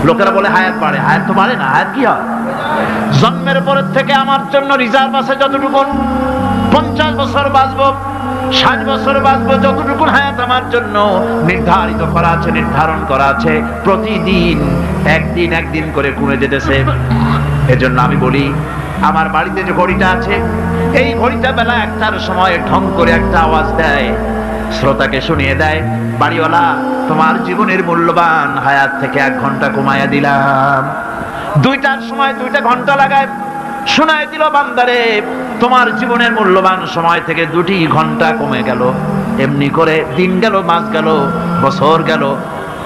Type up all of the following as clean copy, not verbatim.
লোকেরা বলে হায়াত বাড়ে, হায়াত তো বাড়ে না। হায়াত কি হয়? জন্মের পরের থেকে আমার জন্য রিজার্ভ আছে যতটুকু, 50 বছর বাঁচবো, 60 বছর বাঁচবো, যতটুকু হায়াত আমার জন্য নির্ধারিত করা আছে, নির্ধারণ করা আছে, প্রতিদিন একদিন করে কমে যেতেছে। এজন্য আমি বলি, আমার বাড়িতে যে ঘড়িটা আছে, এই ঘড়িটা বেলা 1টার সময় ঢং করে একটা আওয়াজ দেয়, শ্রোতাকে শুনিয়ে দেয়, বাড়িওয়ালা তোমার জীবনের মূল্যবান হায়াত থেকে 1 ঘন্টা কমায়া দিলাম। 2টার সময় 2টা ঘন্টা লাগায় শোনায় দিল, বান্দারে তোমার জীবনের মূল্যবান সময় থেকে 2টি ঘন্টা কমে গেল। এমনি করে দিন গেল, মাস গেল, বছর গেল,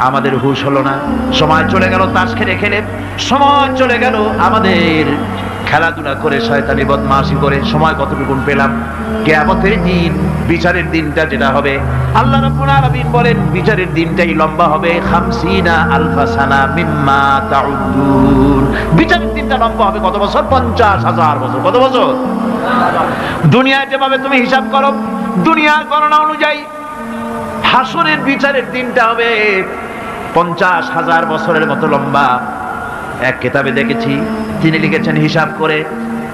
আমাদের হুঁশ হলো না। সময় চলে গেল তাস খেলে খেলে, সময় চলে গেল আমাদের খেলাধুলা করে, শয়তানি বদমাশি করে। সময় কতটুকু পেলাম? কিয়ামতের দিন, বিচারের দিনটা যেটা হবে, আল্লাহ রাব্বুল আলামিন বলেন বিচারের দিনটাই লম্বা হবে 50 আলফা সানা মিম্মা তাউদ্দুন। বিচারের দিনটা লম্বা হবে কত বছর? 50,000 বছর। কত বছর? দুনিয়ায় যেভাবে তুমি হিসাব করো, দুনিয়ার গণনা অনুযায়ী হাসরের বিচারের দিনটা হবে 50,000 বছরের মতো লম্বা। এক কিতাবে দেখেছি, তিনি লিখেছেন হিসাব করে,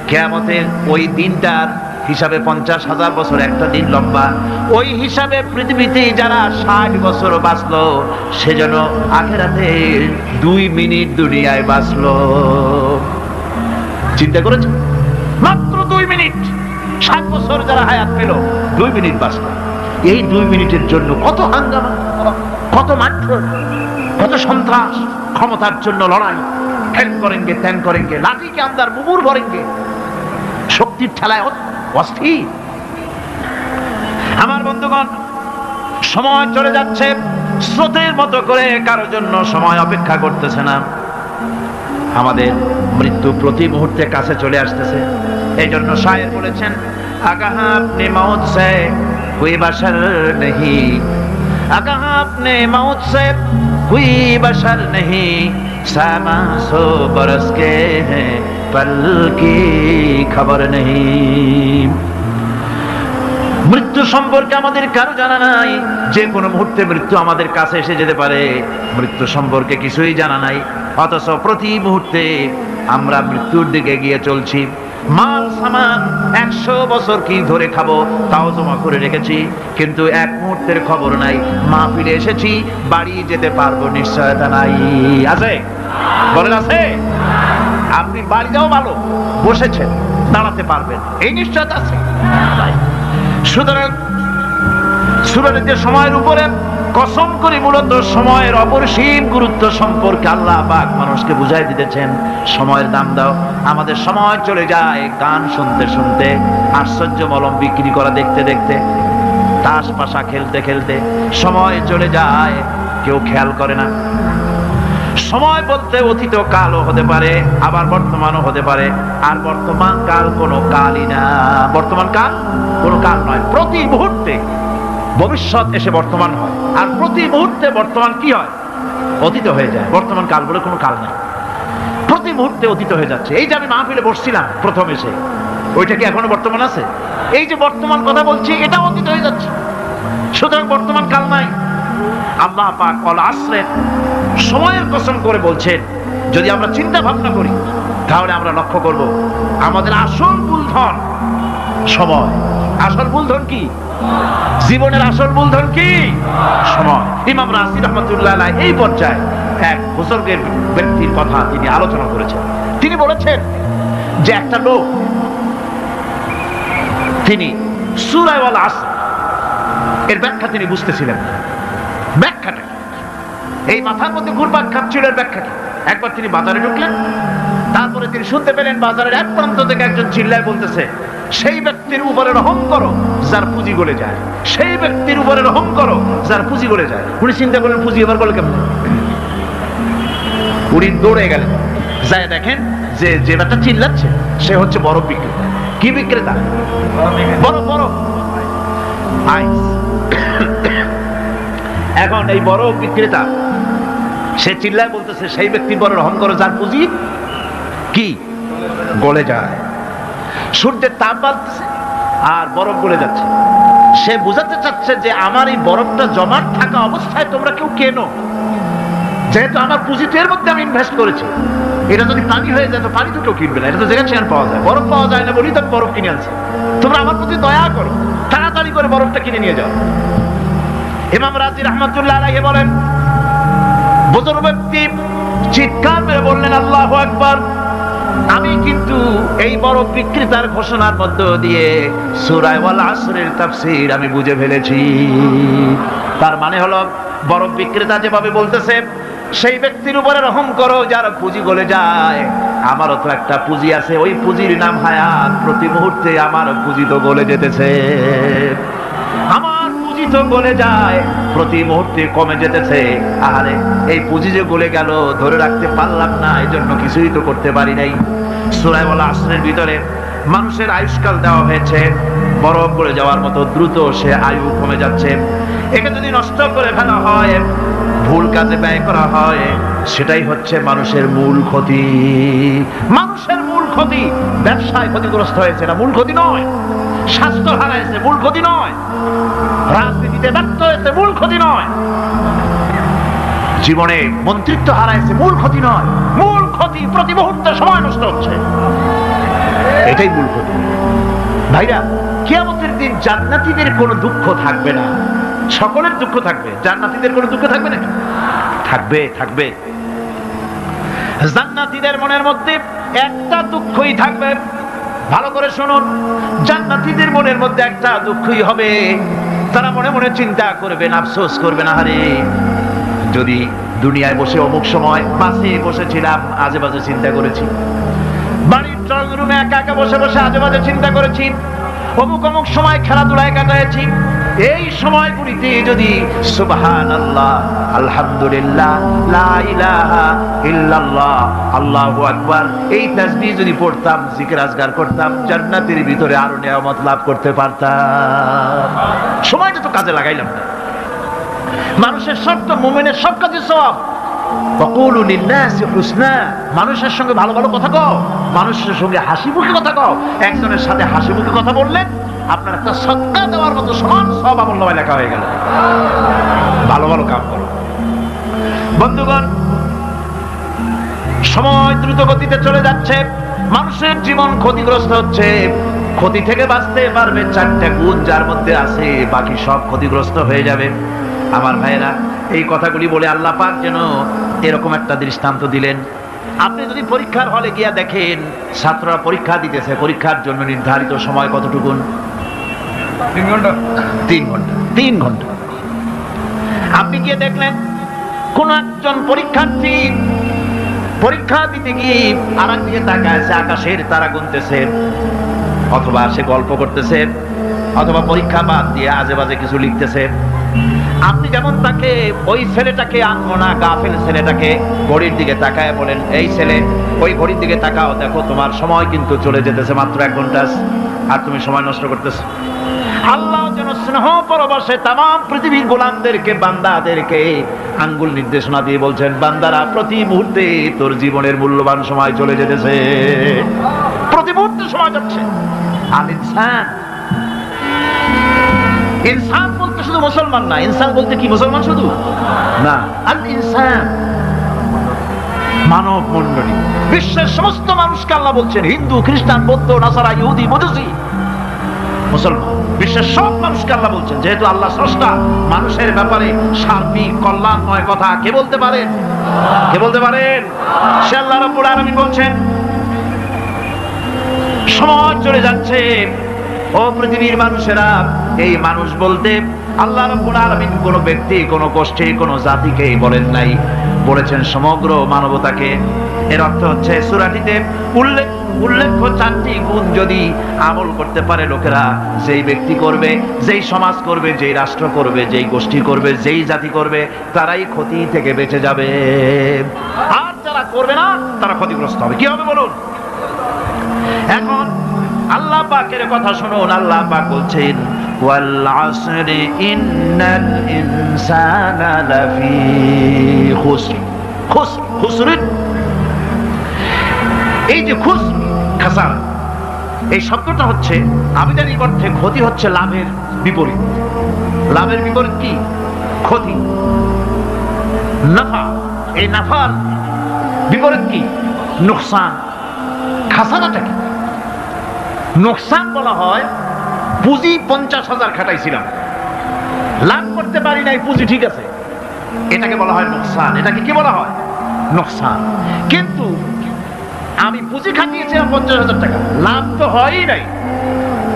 কিয়ামতের ওই দিনটার হিসাবে 50,000 বছর একটা দিন লম্বা। ওই হিসাবে পৃথিবীতে যারা 60 বছর বাঁচলো, সে যেন আখিরাতে 2 মিনিট দুনিয়ায় বাঁচলো। চিন্তা করেছেন? মাত্র 2 মিনিট। 60 বছর যারা হায়াত পেল, 2 মিনিট বাঁচলো। এই 2 মিনিটের জন্য কত হাঙ্গামা, কত মারধর, কত সন্ত্রাস, ক্ষমতার জন্য লড়াই, ঠ্যাং করেনগে, ত্যাং করেনগে, লাঠি কে আন্দার মুগুর ভরেনগে, শক্তির ঠেলায় অস্থির। আমার বন্ধুগণ, সময় চলে যাচ্ছে স্রোতের মতো করে, কারোর জন্য সময় অপেক্ষা করতেছে না। আমাদের মৃত্যু প্রতি মুহূর্তে কাছে চলে আসতেছে। এই জন্য শায়ের বলেছেন, আগাহা আপনি মৌত সে কোই বাশার নেহি, আগাহা আপনি মৌত সে কোই বাশার নেহি, সামা সো বরস কে হ্যাঁ পল কি খবর নেহি। মৃত্যু সম্পর্কে আমাদের কারো জানা নাই। যে কোনো মুহূর্তে মৃত্যু আমাদের কাছে এসে যেতে পারে, মৃত্যু সম্পর্কে কিছুই জানা নাই। অথচ প্রতি মুহূর্তে আমরা মৃত্যুর দিকে গিয়ে চলছি। মাল সামান 100 বছর কি ধরে খাবো তাও জমা করে রেখেছি, কিন্তু এক মুহূর্তের খবর নাই। মাহফিলে এসেছি, বাড়ি যেতে পারবো নিশ্চয়তা নাই। আছে? বলেন আছে? আপনি বাড়ি যাও ভালো, বসেছেন, দাঁড়াতে পারবেন, এই নিশ্চয়তা আছে? সুতরাং সূরার যে সময়ের উপরে কসম করে মূলত সময়ের অপরিসীম গুরুত্ব সম্পর্কে আল্লাহ পাক মানুষকে বুঝাই দিতেছেন। সময়ের দাম দাও। আমাদের সময় চলে যায় গান শুনতে শুনতে, আশ্চর্য মলম বিক্রি করা দেখতে দেখতে, তাস পাশা খেলতে খেলতে সময় চলে যায়, কেউ খেয়াল করে না। সময় বলতে অতীত কালও হতে পারে, আবার বর্তমানও হতে পারে। আর বর্তমান কাল কোনো কালই না। বর্তমান কাল কোনো কাল নয়। প্রতি মুহূর্তে ভবিষ্যৎ এসে বর্তমান হয়, আর প্রতি মুহূর্তে বর্তমান কি হয়? অতীত হয়ে যায়। বর্তমান কাল বলে কোনো কাল নেই। প্রতি মুহূর্তে অতীত হয়ে যাচ্ছে। এই যে আমি মাহফিলে বসছিলাম প্রথম এসে, ওইটা কি এখনো বর্তমান আছে? এই যে বর্তমান কথা বলছি, এটা অতীত হয়ে যাচ্ছে। সুতরাং বর্তমান কাল নাই। আল্লাহ পাক ওয়াল আসরে সময়ের কসম করে বলছেন। যদি আমরা চিন্তা ভাবনা করি তাহলে আমরা লক্ষ্য করব আমাদের আসল মূলধন সময়। আসল মূলধন কি? জীবনের আসল মূলধন কি? সময়। ইমাম রাজি রাহমাতুল্লাহ আলাইহি এই পর্যায়ে এক বুজুর্গের ব্যক্তির কথা তিনি আলোচনা করেছেন। তিনি বলেছেন যে একটা লোক, তিনি সূরা ওয়াল আসর এর ব্যাখ্যা তিনি বুঝতেছিলেন না। ব্যাখ্যাটা এই মাথার মধ্যে ঘুরপাক খাচ্ছিল, এর ব্যাখ্যাটা। একবার তিনি বাজারে ঢুকলেন, তারপরে তিনি শুনতে পেলেন বাজারের এক প্রান্ত থেকে একজন চিল্লায় বলতেছে, সেই ব্যক্তির উপরে রহম করো যার পুঁজি গলে যায়, সেই ব্যক্তির উপরে রহম করো যার পুঁজি গলে যায়। উনি চিন্তা করলেন পুঁজি এবার গলে কেমন। উনি দৌড়ে গেলেন, যায় দেখেন যে যে ব্যাটা চিল্লাচ্ছে সে হচ্ছে বরফ বিক্রেতা। কি বিক্রেতা? বরফ। বরফ আইস। এখন এই বরফ বিক্রেতা সে চিল্লায় বলতেছে, সেই ব্যক্তির বড় রহম করো যার পুঁজি কি গলে যায়। সূর্যের তাপ বাড়তেছে আর বরফ গলে যাচ্ছে। সে বোঝাতে চাচ্ছে যে আমার এই বরফটা জমাট থাকা অবস্থায় তোমরা কেউ কেনো, যেহেতু আমার পুঁজিতে এর মধ্যে আমি ইনভেস্ট করেছি, এটা যদি পানি হয়ে যায় তো পানি তো কেউ কিনবে না, এটা তো জায়গা চেয়ার পাওয়া যায়, বরফ পাওয়া যায় না বলি তো বরফ কিনে আনছি। তোমরা আমার প্রতি দয়া করো, তাড়াতাড়ি করে বরফটা কিনে নিয়ে যাও। ইমাম রাজি রহমাতুল্লাহ আলাইহি বলেন, বুজুর্গ ব্যক্তি চিৎকার মেরে বললেন, আল্লাহু আকবার, আমি কিন্তু এই বরফ বিক্রেতার ঘোষণার মধ্য দিয়ে সূরা ওয়াল আসরের তাফসীর আমি বুঝে ফেলেছি। তার মানে হলো বরফ বিক্রেতা যেভাবে বলতেছে, সেই ব্যক্তির উপরে রহম করো যার পুঁজি গলে যায়। আমারও তো একটা পুঁজি আছে, ওই পুঁজির নাম হায়াত। প্রতি মুহূর্তে আমার পুঁজি তো গলে যেতেছে, আমার পুঁজি তো গলে যায়, প্রতি মুহূর্তে কমে যেতেছে। আরে এই পুঁজি যে গলে গেল, ধরে রাখতে পারলাম না, এই জন্য কিছুই তো করতে পারি নাই। সূরা ওয়াল আসরের ভিতরে মানুষের আয়ুষ্কাল দেওয়া হয়েছে, বরফ গলে যাওয়ার মতো দ্রুত সে আয়ু কমে যাচ্ছে। একে যদি নষ্ট করে ফেলা হয়, ভুল কাজে ব্যয় করা হয়, সেটাই হচ্ছে মানুষের মূল ক্ষতি। মানুষের মূল ক্ষতি, ব্যবসায় ক্ষতিগ্রস্ত হয়েছে, না মূল ক্ষতি নয়। স্বাস্থ্য হারাইছে, মূল ক্ষতি নয়। রাজনীতিতে ব্যর্থ হয়েছে, মূল ক্ষতি নয়। জীবনে মন্ত্রিত্ব হারাইছে, মূল ক্ষতি নয়। মূল ক্ষতি প্রতি মুহূর্তে সময় নষ্ট হচ্ছে, এটাই মূল ক্ষতি। ভাইরা, কিয়ামতের দিন জান্নাতীদের কোনো দুঃখ থাকবে না, সকলের দুঃখ থাকবে, জান্নাতীদের কোনো দুঃখ থাকবে না? থাকবে, থাকবে। জান্নাতীদের মনের মধ্যে একটা দুঃখই থাকবে, ভালো করে শুনুন, জান্নাতীদের মনের মধ্যে একটা দুঃখই হবে। তারা মনে মনে চিন্তা করবেন, আফসোস করবেন, আরে যদি দুনিয়ায় বসে অমুক সময় বাসে বসেছিলাম, আজে বাজে চিন্তা করেছি, বাড়ির ড্রয়িং রুমে একা একা বসে বসে আজে বাজে চিন্তা করেছি, অমুক অমুক সময় খেলাধুলায় কাটাইছি, এই সময়গুলিতে যদি সুবহানাল্লাহ, আলহামদুলিল্লাহ, লা ইলাহা ইল্লাল্লাহ, আল্লাহু আকবার, এই তাসবিহ যদি পড়তাম, জিকির আজকার করতাম, জান্নাতের ভিতরে আরো নিয়ামত লাভ করতে পারতাম। সময়টা তো কাজে লাগাইলাম না। মানুষের শর্ত, মুমিনের সব কাজে সওয়াব। ওয়াকুলু লিন্নাসি হুসনা, মানুষের সঙ্গে ভালো ভালো কথা কও, মানুষের সঙ্গে হাসি মুখে কথা কও। একজনের সাথে হাসি মুখে কথা বললেন, আপনার একটা সদকা দেওয়ার মতো সমান সওয়াব আমলনামায় লেখা হয়ে গেল। ভালো ভালো কাজ করো। বন্ধুগণ, সময় দ্রুত গতিতে চলে যাচ্ছে, মানুষের জীবন ক্ষতিগ্রস্ত হচ্ছে। ক্ষতি থেকে বাঁচতে পারবে চারটা গুণ যার মধ্যে আছে, বাকি সব ক্ষতিগ্রস্ত হয়ে যাবে। আমার ভাইয়েরা, এই কথাগুলি বলে আল্লাহ পাক যেন এরকম একটা দৃষ্টান্ত দিলেন। আপনি যদি পরীক্ষার হলে গিয়া দেখেন, ছাত্ররা পরীক্ষা দিতেছে, পরীক্ষার জন্য নির্ধারিত সময় কতটুকু? 3 ঘন্টা। 3 ঘন্টা, 3 ঘন্টা। আপনি গিয়ে দেখলেন কোন একজন পরীক্ষার্থী পরীক্ষা দিতে গিয়ে আর একদিকে তাকায় আছে, আকাশের তারা গুনতেছে, অথবা সে গল্প করতেছে, অথবা পরীক্ষা বাদ দিয়ে আজে বাজে কিছু লিখতেছে। আপনি যেমন তাকে, ওই ছেলেটাকে আনমনা গাফেল ছেলেটাকে ঘড়ির দিকে তাকায় বলেন, এই ছেলে ওই ঘড়ির দিকে তাকাও, দেখো তোমার সময় কিন্তু চলে যেতেছে মাত্র 1 ঘন্টা, আর তুমি সময় নষ্ট করতেছো। আল্লাহ যেন স্নেহ পরবশে তামাম পৃথিবীর গোলামদেরকে, বান্দাদেরকে আঙ্গুল নির্দেশনা দিয়ে বলছেন, বান্দারা প্রতি মুহূর্তে তোর জীবনের মূল্যবান সময় চলে যেতেছে, প্রতি মুহূর্তে সময় যাচ্ছে। আর ইনসান বলতে শুধু মুসলমান না, ইনসান বলতে কি মুসলমান শুধু না, আল ইনসান মানব মণ্ডলী, বিশ্বের সমস্ত মানুষকে আল্লাহ বলছেন, হিন্দু, খ্রিস্টান, বৌদ্ধ, নাসারা, ইহুদি, মজুসি, মুসলমান, বিশ্বের সব মানুষকে আল্লাহ বলছেন। যেহেতু আল্লাহ স্রষ্টা, মানুষের ব্যাপারে সার্বিক কল্যাণময় কথা কে বলতে পারেন? কে বলতে পারেন? সে আল্লাহ রাব্বুল আলামিন বলছেন, সময় চলে যাচ্ছে, ও পৃথিবীর মানুষেরা। এই মানুষ বলতে আল্লাহ রাব্বুল আলামিন কোন ব্যক্তি, কোন গোষ্ঠী, কোন জাতিকে বলেন নাই, বলেছেন সমগ্র মানবতাকে। এর অর্থ হচ্ছে সূরাটিতে উল্লেখ্য 4টি গুণ যদি আমল করতে পারে লোকেরা, যেই ব্যক্তি করবে, যেই সমাজ করবে, যেই রাষ্ট্র করবে, যেই গোষ্ঠী করবে, যেই জাতি করবে, তারাই ক্ষতি থেকে বেঁচে যাবে। আর যারা করবে না, তারা ক্ষতিগ্রস্ত হবে। কি হবে বলুন? এখন আল্লাহ পাকের কথা শুনুন। আল্লাহ পাক বলছেন, ওয়াল আসরি ইন্নাল ইনসানা লাফি খুসর। খুসর, এই যে খাসার, এই শব্দটা হচ্ছে আবিধানিক অর্থে ক্ষতি, হচ্ছে লাভের বিপরীত। লাভের বিপরীত কি? ক্ষতি। নাফা, এই নাফার বিপরীত কি? নোকসান। খাসারাটা কি? নোকসান বলা হয় পুঁজি 50,000 খাটাইছিলাম, লাভ করতে পারি নাই, পুঁজি ঠিক আছে, এটাকে বলা হয় নোকসান। এটাকে কি বলা হয়? নোকসান। কিন্তু আমি পুঁজি খাটিয়েছিলাম 50,000 টাকা, লাভ তো হয়ই নাই,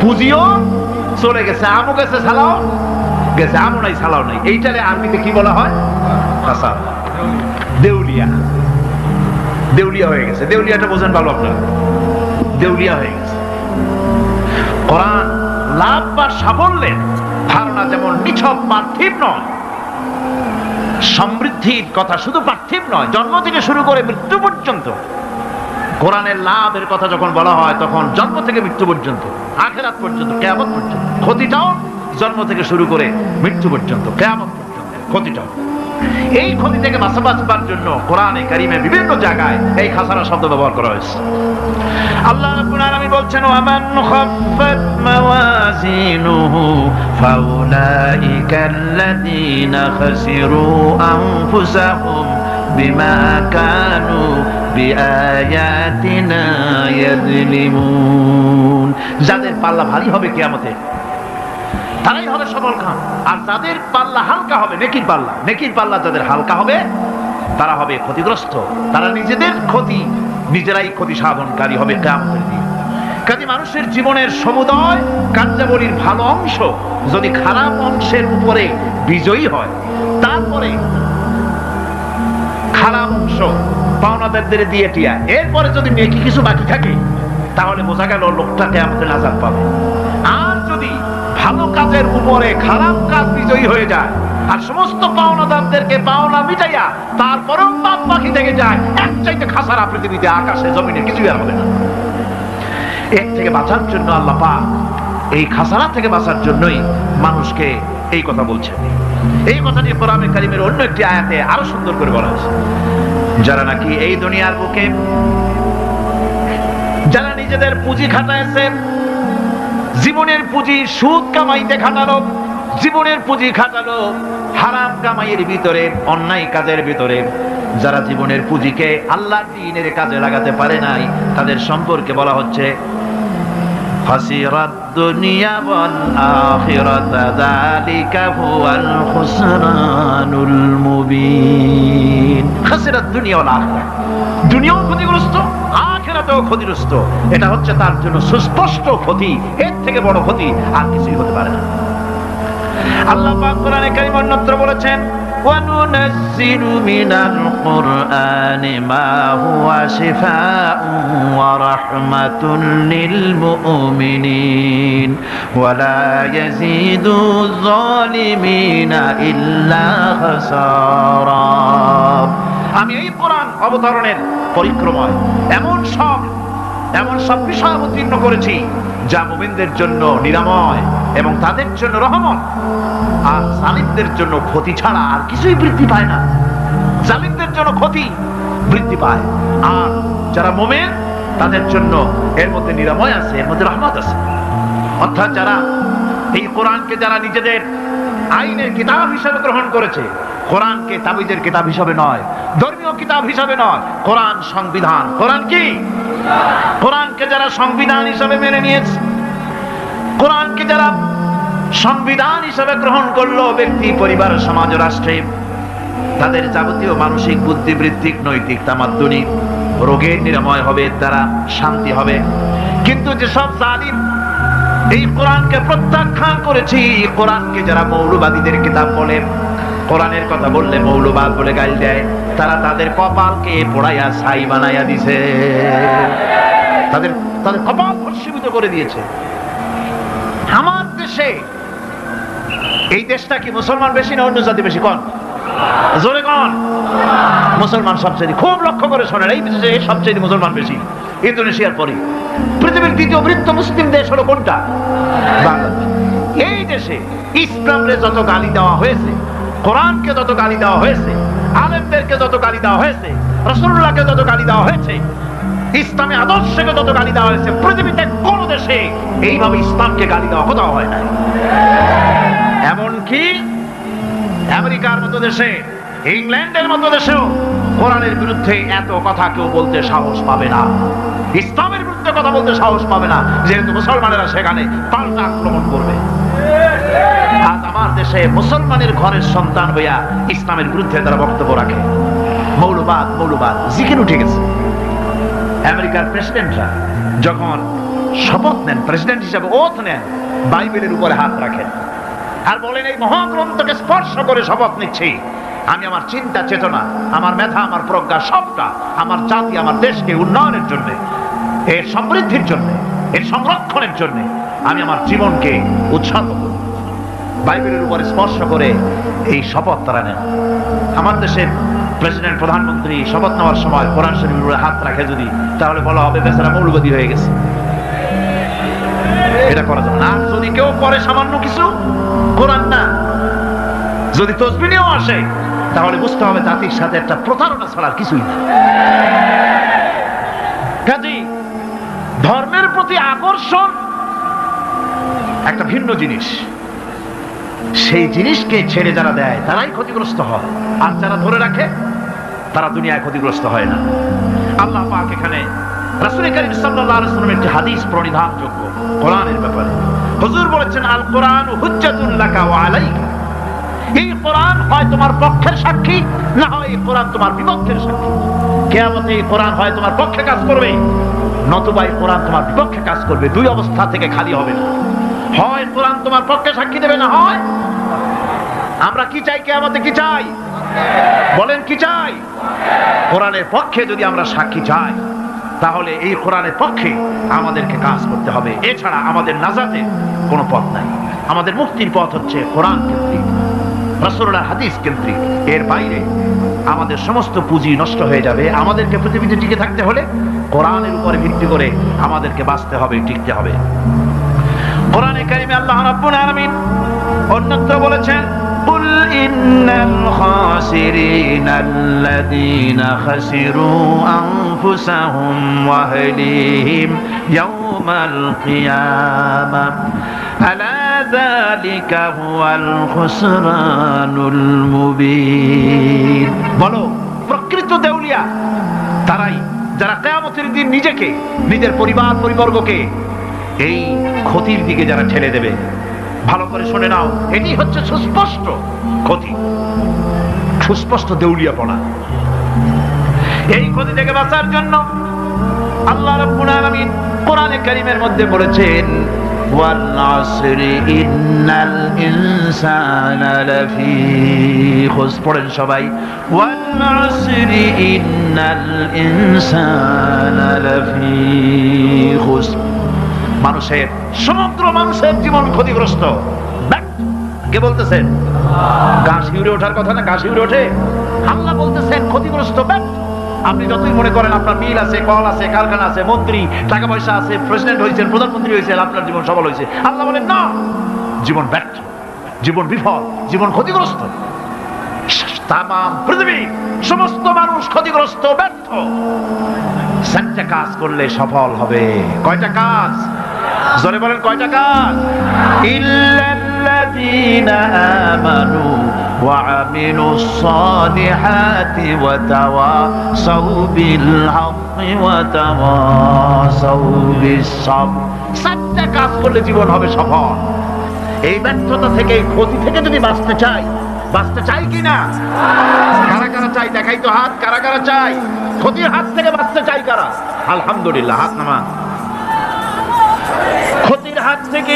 পুঁজিও চলে গেছে, আমও গেছে সালাও গেছে, আমও নাই সালাও নাই, এইটারে আরবিতে কি বলা হয়? খাসার। দেউলিয়া। দেউলিয়া হয়ে গেছে। দেউলিয়াটা বোঝেন ভালো আপনারা? দেউলিয়া হয়ে গেছে। কোরআন লাভ বা সাফল্যের ধারণা যেমন নিছক পার্থিব নয়, সমৃদ্ধির কথা শুধু পার্থিব নয়, জন্ম থেকে শুরু করে মৃত্যু পর্যন্ত কোরআনের লাভের কথা যখন বলা হয় তখন জন্ম থেকে মৃত্যু পর্যন্ত, আখিরাত পর্যন্ত, কিয়ামত পর্যন্ত, ক্ষতিটাও জন্ম থেকে শুরু করে মৃত্যু পর্যন্ত, কিয়ামত পর্যন্ত ক্ষতিটাও। এই ক্ষতি থেকে বাঁচাবার জন্য কোরআনে কারিমে বিভিন্ন জায়গায় এই খাসারা শব্দ ব্যবহার করা হয়েছে। আল্লাহ রাব্বুল আলামিন বলছেন, ওয়ামান খাফফাত মাওয়াজিনুহু ফাউলাইকাল্লাযীনা খাসিরু আনফুসাহুম বিমা কানু বিআয়াতিনা ইয়াযলিমুন। যাদের পাল্লা ভারী হবে কিয়ামতে তারাই হবে সফলকাম, আর যাদের পাল্লা হালকা হবে, নেকির পাল্লা, নেকির পাল্লা যাদের হালকা হবে তারা হবে ক্ষতিগ্রস্ত, তারা নিজেদের ক্ষতি নিজেরাই ক্ষতি সাধনকারী হবে কিয়ামতের দিন। কাজে মানুষের জীবনের সমুদয় কার্যাবলীর ভালো অংশ যদি খারাপ অংশের উপরে বিজয়ী হয়, তারপরে খারাপ অংশ পাওনাদারদের দিয়ে টিয়া, এরপরে যদি নেকি কিছু বাকি থাকে তাহলে বোঝা গেল লোকটা কিয়ামতে নাজাত পাবে। আর যদি ভালো কাজের উপরে খারাপ কাজ বিজয়ী হয়ে যায় আর সমস্ত পাওনাদারদেরকে পাওনা মিটাইয়া তারপরেও পাপ বাকি থেকে যায়, এক চাইতে খাসারা পৃথিবীতে আকাশে জমিনে কিছুই আর হবে না। এর থেকে বাঁচার জন্য আল্লাহ পাক এই খাসারা থেকে বাঁচার জন্যই মানুষকে এই কথা বলছেন। এই কথাটি কোরআনে কারিমের অন্য একটি আয়াতে আরো সুন্দর করে বলা হয়েছে, যারা নাকি এই দুনিয়ার বুকে যারা নিজেদের পুঁজি খাটাইছে, জীবনের পুঁজি সুদ কামাইতে খাটালো, জীবনের পুঁজি খাটালো হারাম কামাইয়ের ভিতরে, অন্যায় কাজের ভিতরে, যারা জীবনের পুঁজিকে আল্লাহর দ্বীনের কাজে লাগাতে পারে নাই, তাদের সম্পর্কে বলা হচ্ছে খাসিরাত দুনিয়া ওয়াল আখিরাতা যালিকা হুয়াল খুসরানুল মুবিন। খাসিরাত দুনিয়া ওয়াল আখিরাত, দুনিয়াও ক্ষতিগ্রস্ত, আখিরাতেও ক্ষতিগ্রস্ত। এটা হচ্ছে তার জন্য সুস্পষ্ট ক্ষতি, এর থেকে বড় ক্ষতি আর কিছুই হতে পারে না। আল্লাহ পাক কোরআনে কারীম অন্যত্র বলেছেন, وَنُنَزِّلُ مِنَ الْقُرْآنِ مَا هُوَ شِفَاءٌ وَرَحْمَةٌ لِلْمُؤْمِنِينَ وَلَا يَزِيدُ الظَّالِمِينَ إِلَّا خَسَارًا। আমি এই কোরআন অবতরণের পরিক্রমায় এমন সব বিষয় অবতীর্ণ করেছি যা মুমিনদের জন্য নিরাময় এবং তাদের জন্য রহমত, আর জালিমদের জন্য ক্ষতি ছাড়া আর কিছুই বৃদ্ধি পায় না। জালিমদের জন্য ক্ষতি বৃদ্ধি পায়, আর যারা মুমিন তাদের জন্য এর মধ্যে নিরাময় আছে, এর মধ্যে রহমত আছে। অর্থাৎ যারা এই কোরআনকে যারা নিজেদের আইনের কিতাব হিসেবে গ্রহণ করেছে, কোরআনকে তাবিজের কিতাব হিসেবে নয়, ধর্মীয় কিতাব হিসেবে নয়, কোরআন সংবিধান। কোরআন কি? কোরআনকে যারা সংবিধান হিসেবে মেনে নিয়েছে, কোরআনকে যারা সংবিধান হিসেবে গ্রহণ করলো ব্যক্তি, পরিবার, সমাজ, রাষ্ট্রে, তাদের যাবতীয় মানসিক, বুদ্ধিবৃত্তিক, নৈতিক, তামাদ্দুনিক রোগের নিরাময় হবে, তারা শান্তি হবে। কিন্তু যেসব জালিম এই কোরআনকে প্রত্যাখ্যান করেছি, কোরআনকে যারা মৌলবাদীদের কিতাব বলে, কোরআনের কথা বললে মৌলবাদ বলে গাল দেয়, তারা তাদের কপালকে পোড়াইয়া ছাই বানাইয়া দিছে, তাদের কপাল ভস্মীভূত করে দিয়েছে। আমার দেশে, এই দেশটা কি মুসলমান বেশি না অন্য জাতি বেশি? কোন? জোরে কোন? মুসলমান সবচেয়ে। খুব লক্ষ্য করে শোনেন, এই দেশে সবচেয়ে মুসলমান বেশি, ইন্দোনেশিয়ার পরে। পৃথিবীর দ্বিতীয় বৃহত্তম মুসলিম দেশ হলো কোনটা? বাংলাদেশ। এই দেশে ইসলামকে যত গালি দেওয়া হয়েছে, কোরআনকে যত গালি দেওয়া হয়েছে, আলেমদেরকে যত গালি দেওয়া হয়েছে, রাসূলুল্লাহকে যত গালি দেওয়া হয়েছে, ইসলামী আদর্শকে যত গালি দেওয়া হয়েছে, পৃথিবীতে কোন দেশে এইভাবে ইসলামকে গালি দেওয়া কোথাও হয় না। এমনকি আমেরিকার মতো দেশে, ইংল্যান্ডের মতো দেশেও কোরআনের বিরুদ্ধে এত কথা কেউ বলতে সাহস পাবে না, ইসলামের বিরুদ্ধে কথা বলতে সাহস পাবে না, যেহেতু মুসলমানেরা সেখানে পাল্টা আক্রমণ করবে। আজ আমার দেশে মুসলমানের ঘরের সন্তান হইয়া ইসলামের বিরুদ্ধে তারা বক্তব্য রাখে, মৌলবাদ মৌলবাদ জিকির উঠে গেছে। আমেরিকার প্রেসিডেন্টরা যখন শপথ নেন, প্রেসিডেন্ট হিসাবে ওথ নেন, বাইবেলের উপরে হাত রাখেন আর বলেন এই মহাগ্রন্থকে স্পর্শ করে শপথ নিচ্ছি, আমি আমার চিন্তা চেতনা, আমার মেধা, আমার প্রজ্ঞা সবটা আমার জাতি, আমার দেশকে উন্নয়নের জন্য, এর সমৃদ্ধির জন্য, এর সংরক্ষণের জন্য আমি আমার জীবনকে উৎসর্গ করব। বাইবেলের উপরে স্পর্শ করে এই শপথ তারা নেন। আমার দেশের প্রেসিডেন্ট, প্রধানমন্ত্রী শপথ নেওয়ার সময় কোরআন শরীফের উপরে হাত রাখে যদি, তাহলে বলা হবে বেচারা মৌলবাদী হয়ে গেছে। এটা করা যাবে না। আর যদি কেউ করে সামান্য কিছু, কোরআন না, যদি তসবিহ নিয়েও আসে, তাহলে বুঝতে হবে জাতির সাথে একটা প্রতারণা ছাড়া কিছুই না। কাজেই ধর্মের প্রতি আকর্ষণ একটা ভিন্ন জিনিস, সেই জিনিসকে ছেড়ে যারা দেয় তারাই ক্ষতিগ্রস্ত হয়, আর যারা ধরে রাখে তারা দুনিয়ায় ক্ষতিগ্রস্ত হয় না। আল্লাহ পাক এখানে রাসূল করিম সাল্লাল্লাহু আলাইহি ওয়াসাল্লামের একটি হাদিস প্রণিধানযোগ্য কোরআনের ব্যাপারে। হুজুর বলেছেন, আল কোরআনু হুজ্জাতুন লাকা ওয়া আলাইকা। এই কোরআন হয় তোমার পক্ষের সাক্ষী, না হয় এই কোরআন তোমার বিপক্ষের সাক্ষী। কিয়ামতে এই কোরআন হয় তোমার পক্ষে কাজ করবে, নতুবা এই কোরআন তোমার বিপক্ষে কাজ করবে। দুই অবস্থা থেকে খালি হবে না, হয় কোরআন তোমার পক্ষে সাক্ষী দেবে, না হয়। আমরা কি চাই? কিয়ামতে কি চাই? বলেন কি চাই? কোরআনের পক্ষে যদি আমরা সাক্ষী চাই, তাহলে এই কোরআনের পক্ষে আমাদেরকে কাজ করতে হবে। এছাড়া আমাদের নাজাতের কোনো পথ নাই। আমাদের মুক্তির পথ হচ্ছে কোরআন কেন্দ্রিক, রাসূলুল্লাহর হাদিস কেন্দ্রিক। এর বাইরে আমাদের সমস্ত পুঁজি নষ্ট হয়ে যাবে। আমাদেরকে পৃথিবীতে টিকে থাকতে হলে কোরআনের উপরে ভিত্তি করে আমাদেরকে বাঁচতে হবে, টিকতে হবে। কোরআনে কারিমে আল্লাহ রাব্বুল আলামিন অন্যত্র বলেছেন, কুল ইন্নাল খাসিরিনাল্লাযীনা খাসিরু আনফুসাহুম ওয়া আহলিহিম ইয়াওমাল কিয়ামাহ আলা যালিকা হুয়াল খুসরানুল মুবিন। বলো, প্রকৃত দেউলিয়া তারাই যারা কিয়ামতের দিন নিজেকে, নিজের পরিবার পরিবর্গকে এই ক্ষতির দিকে যারা ঠেলে দেবে। ভালো করে শুনে নাও, এটি হচ্ছে সুস্পষ্ট ক্ষতি, সুস্পষ্ট দেউলিয়াপনা। এই ক্ষতি থেকে বাঁচার জন্য আল্লাহ রাব্বুল আলামিন কোরআনে কারীমের মধ্যে বলেছেন, ওয়াল আসরি ইন্নাল ইনসানা লাফি খুস। পড়েন সবাই, ওয়াল আসরি ইন্নাল ইনসানা লাফি খুস। মানুষের, সমগ্র মানুষের জীবন ক্ষতিগ্রস্ত। কে বলতেছেন? ঘাস শিউরে ওঠার কথা না, ঘাস শিউরে ওঠে। আল্লাহ বলতেছেন ক্ষতিগ্রস্ত। আপনি যতই মনে করেন আপনার মিল আছে, কল আছে, কারখানা আছে, মন্ত্রী, টাকা পয়সা আছে, প্রেসিডেন্ট হয়েছেন, প্রধানমন্ত্রী হয়েছেন, আপনার জীবন সফল হয়েছে, আল্লাহ বলেন না, জীবন ব্যর্থ, জীবন বিফল, জীবন ক্ষতিগ্রস্ত। তাম পৃথিবী সমস্ত মানুষ ক্ষতিগ্রস্ত, ব্যর্থ। 4টা কাজ করলে সফল হবে। কয়টা কাজ? জোরে বলেন, কয়টা কাজ? ইল্লাল্লাযীনা আমানু ওয়া আমিলুস সালিহাতি ওয়া তাওয়াসাউ বিল হাক্কি ওয়া তাওয়াসাউ বিস সাবর। 4টা কাজ করলে জীবন হবে সফল। এই ব্যর্থতা থেকে, ক্ষতি থেকে যদি বাঁচতে চাই কিনা? কারা কারা চাই? দেখাই তো হাত। কারা কারা চাই? ক্ষতির হাত থেকে বাঁচতে চাই কারা? আলহামদুলিল্লাহ, হাত নামান। ক্ষতির হাত থেকে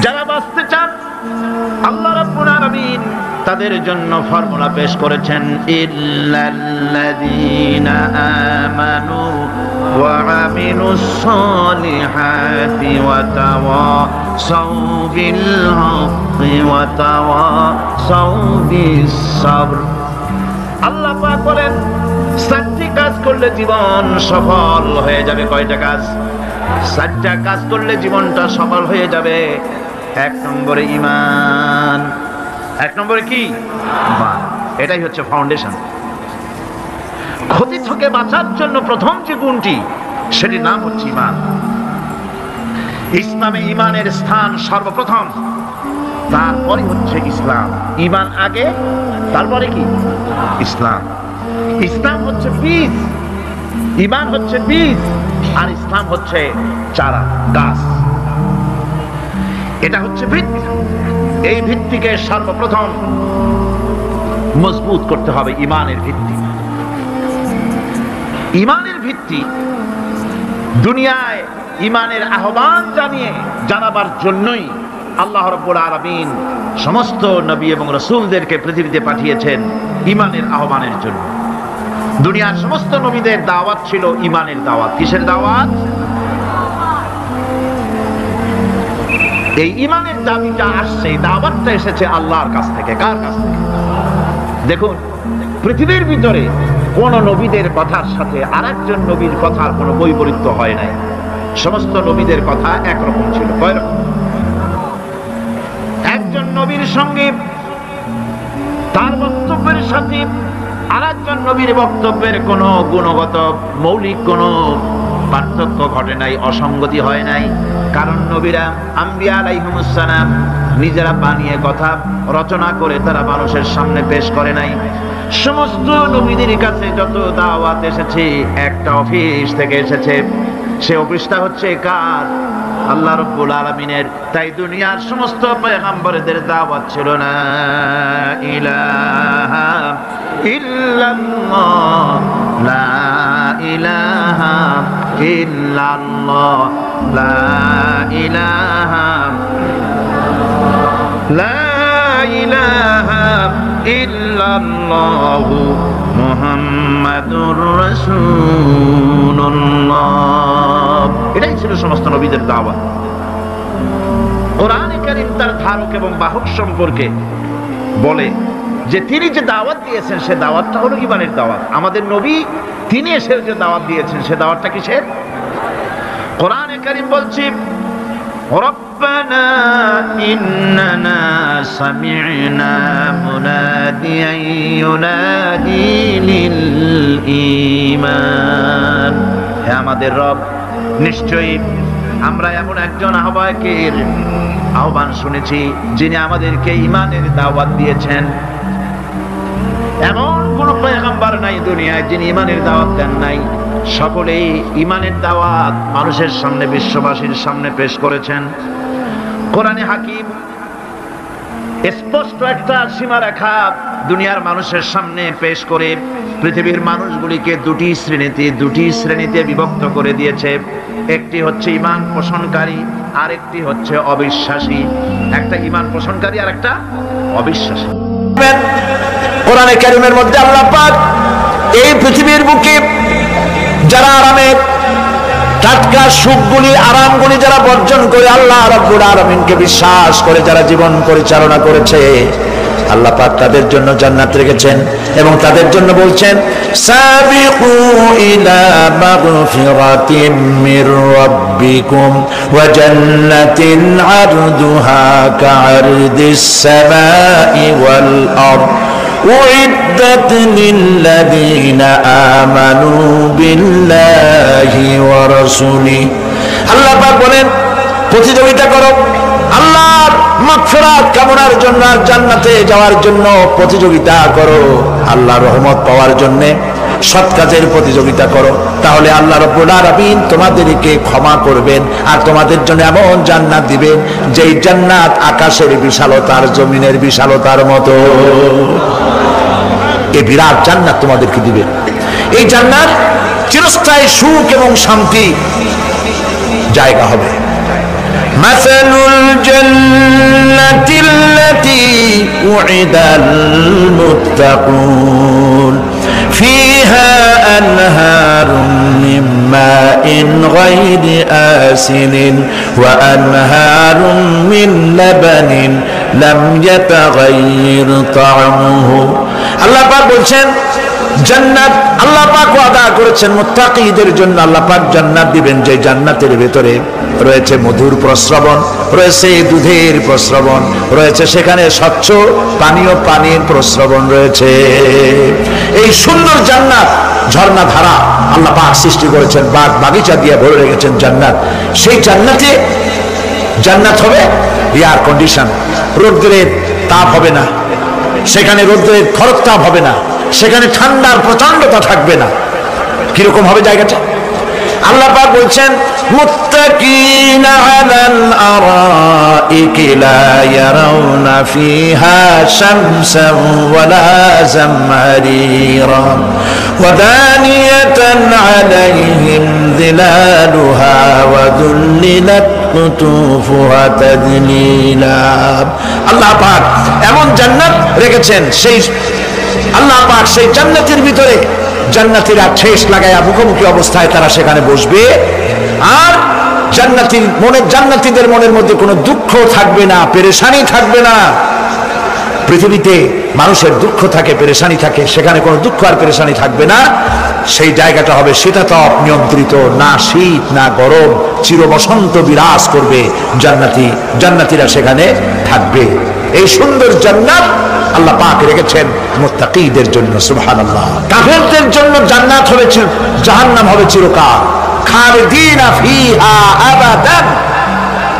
যারা বাঁচতে চান, আল্লাহ রাব্বুল আলামিন তাদের জন্য ফর্মুলা পেশ করেছেন, ইল্লাল্লাযীনা আমানু ওয়া আমিলুস সালিহাতি ওয়া তাওয়াসাউ বিল হাক্কি ওয়া তাওয়াসাউ বিস সাবর। আল্লাহ পাক বলেন 4টি কাজ করলে জীবন সফল হয়ে যাবে। কয়টা কাজ? 4টা কাজ করলে জীবনটা সফল হয়ে যাবে। 1 নম্বরে ঈমান। 1 নম্বরে কি? ঈমান। এটাই হচ্ছে ফাউন্ডেশন। ক্ষতি থেকে বাঁচার জন্য প্রথম যে গুণটি, সেটির নাম হচ্ছে ঈমান। ইসলামে ঈমানের স্থান সর্বপ্রথম, তারপরে হচ্ছে ইসলাম। ঈমান আগে, তারপরে কি? ইসলাম। ইসলাম হচ্ছে বীজ, ঈমান হচ্ছে বীজ, আর ইসলাম হচ্ছে চারা, গাছ। এটা হচ্ছে ভিত্তি। এই ভিত্তিকে সর্বপ্রথম মজবুত করতে হবে। ঈমানের ভিত্তি, ঈমানের ভিত্তি দুনিয়ায় ঈমানের আহ্বান জানাবার জন্যই আল্লাহ রাব্বুল আলামিন সমস্ত নবী এবং রাসূলদেরকে পৃথিবীতে পাঠিয়েছেন ঈমানের আহ্বানের জন্য। দুনিয়ার সমস্ত নবীদের দাওয়াত ছিল ঈমানের দাওয়াত। কিসের দাওয়াত? এই ঈমানের দাবিটা আসছে, দাওয়াতটা এসেছে আল্লাহর কাছ থেকে। কার কাছ থেকে? দেখুন, পৃথিবীর ভিতরে কোন নবীদের কথার সাথে আরেকজন নবীর কথার কোনো বৈপরীত্য হয় নাই। সমস্ত নবীদের কথা একরকম ছিল। কয় রকম? একজন নবীর সঙ্গে তার বক্তব্যের সাথে আরেকজন নবীর বক্তব্যের কোনো গুণগত মৌলিক কোনো পার্থক্য ঘটে নাই, অসঙ্গতি হয় নাই। কারণ নবীরা, আম্বিয়া আলাইহিমুস সালাম, নিজেরা বানিয়ে কথা রচনা করে তারা মানুষের সামনে পেশ করে নাই। সমস্ত নবীদের কাছে যত দাওয়াত এসেছে একটা অফিস থেকে এসেছে। সে অফিসটা হচ্ছে কার? আল্লাহ রাব্বুল আলামিনের। তাই দুনিয়ার সমস্ত পয়গম্বরদের দাওয়াত ছিল না ইলাহা ইল্লাল্লাহ, লা ইলাহা ইল্লাল্লাহ, লা ইলাহা, লা ইলাহা ইল্লাল্লাহ মুহাম্মাদুর রাসূলুল্লাহ। এটাই ছিল সমস্ত নবীদের দাওয়াত। কোরআনে কারীম তার ধারক এবং বাহক সম্পর্কে বলে যে তিনি যে দাওয়াত দিয়েছেন সে দাওয়াতটা হলো ঈমানের দাওয়াত। আমাদের নবী তিনি এসে যে দাওয়াত দিয়েছেন সে দাওয়াতটা কিসের? কোরআনে কারীম বলছে, রব্বানা ইন্নানা সামি'না মুনাদিয়ান ইউনাদি লিল ঈমান। হে আমাদের রব, নিশ্চয়ই আমরা এমন একজন আহ্বায়কের আহ্বান শুনেছি যিনি আমাদেরকে ঈমানের দাওয়াত দিয়েছেন। এমন কোন পয়গম্বর নাই দুনিয়ায় যিনি ঈমানের দাওয়াত দেন নাই। সকলেই ঈমানের দাওয়াত মানুষের সামনে, বিশ্ববাসীর সামনে পেশ করেছেন। কোরআনে হাকিম স্পষ্ট একটা সীমারেখা দুনিয়ার মানুষের সামনে পেশ করে পৃথিবীর মানুষগুলিকে দুটি শ্রেণীতে বিভক্ত করে দিয়েছে। একটি হচ্ছে ঈমান পোষণকারী, আরেকটি হচ্ছে অবিশ্বাসী। একটা ঈমান পোষণকারী আর একটা অবিশ্বাসী। কোরআনে কারীমের মধ্যে আল্লাহ পাক এই পৃথিবীর বুকে যারা আরামের টাটকা সুখগুলি, আরামগুলি যারা বর্জন করে আল্লাহ রাব্বুল আলামিনকে বিশ্বাস করে যারা জীবন পরিচালনা করেছে, আল্লাহ পাক তাদের জন্য জান্নাত রেখেছেন এবং তাদের জন্য বলছেন, সাবিকু ইলা মাগফিরাতিম মির রাব্বিকুম ওয়া জান্নাতিন আরদুহা কাআরদিস সামাই ওয়াল আরদ উইদ্দাত লিল্লাযীনা আমানু বিল্লাহি ওয়া রাসূলিহি। আল্লাহ পাক বলেন, প্রতিযোগিতা করো আল্লাহর মাগফিরাত কামনার জন্য আর জান্নাতে যাওয়ার জন্য প্রতিযোগিতা করো। আল্লাহর রহমত পাওয়ার জন্য সৎ কাজের প্রতিযোগিতা করো, তাহলে আল্লাহ রাব্বুল আলামিন তোমাদেরকে ক্ষমা করবেন আর তোমাদের জন্য এমন জান্নাত দিবেন যেই জান্নাত আকাশের বিশালতার, জমিনের বিশালতার মতো। এই বিরাট জান্নাত তোমাদেরকে দিবেন। এই জান্নাত চিরস্থায়ী সুখ এবং শান্তি জায়গা হবে। মাসালুল জান্নাতিল্লাতী উইদাল মুত্তাকুন ফিহা আনহারুম মিন মাইন গায়রি আসিলিন ওয়া আনহারুম মিন লাবানিন লাম ইয়াতাগায়্যার তা'আমুহু। আল্লাহ পাক বলছেন, জান্নাত আল্লাহ পাক ওয়াদা করেছেন মুত্তাকীদের জন্য। আল্লাহ পাক জান্নাত দিবেন যে জান্নাতের ভেতরে রয়েছে মধুর প্রস্রবণ, রয়েছে দুধের প্রস্রবণ, রয়েছে সেখানে স্বচ্ছ পানির প্রস্রবণ রয়েছে। এই সুন্দর জান্নাত, ঝর্ণা ধারা আল্লাহ পাক সৃষ্টি করেছেন, বাগ বাগিচা দিয়ে ভরে রেখেছেন জান্নাত। সেই জান্নাতে জান্নাত হবে এয়ার কন্ডিশন, রৌদ্রের তাপ হবে না, সেখানে রৌদ্রের খরতাপ হবে না, সেখানে ঠান্ডার প্রচন্ডতা থাকবে না। কিরকম হবে জায়গাটা? আল্লাহ পাক বলছেন মুত্তাকিনা আলাল আরাইকি লা ইয়ারাউনা ফিহা শামসান ওয়ালা জামহারিরা ওয়া দানিয়াতান আলাইহিম যিলালুহা ওয়া দুল্লিলাত কুতুফুহা তাদলিলা। আল্লাহ পাক এমন জান্নাত রেখেছেন, সেই আল্লাহ পাক সেই জান্নাতের ভিতরে জান্নাতীরা ঠেস লাগায়া মুখোমুখি অবস্থায় তারা সেখানে বসবে, আর জান্নাতীদের মনের মধ্যে কোনো দুঃখ থাকবে না, পেরেশানি থাকবে না। পৃথিবীতে মানুষের দুঃখ থাকে, পেরেশানি থাকে, সেখানে কোনো দুঃখ আর পেরেশানি থাকবে না। সেই জায়গাটা হবে শীতাতপ নিয়ন্ত্রিত, না শীত না গরম, চির বসন্ত বিরাজ করবে। জান্নাতীরা সেখানে থাকবে। এই সুন্দর জান্নাত আল্লাহ পাক রেখেছেন মুত্তাকিদের জন্য। সুবহানাল্লাহ। কাফেরদের জন্য জান্নাত হবে, জাহান্নাম হবে চিরকাল। খালিদিনা ফিহা আবাদান,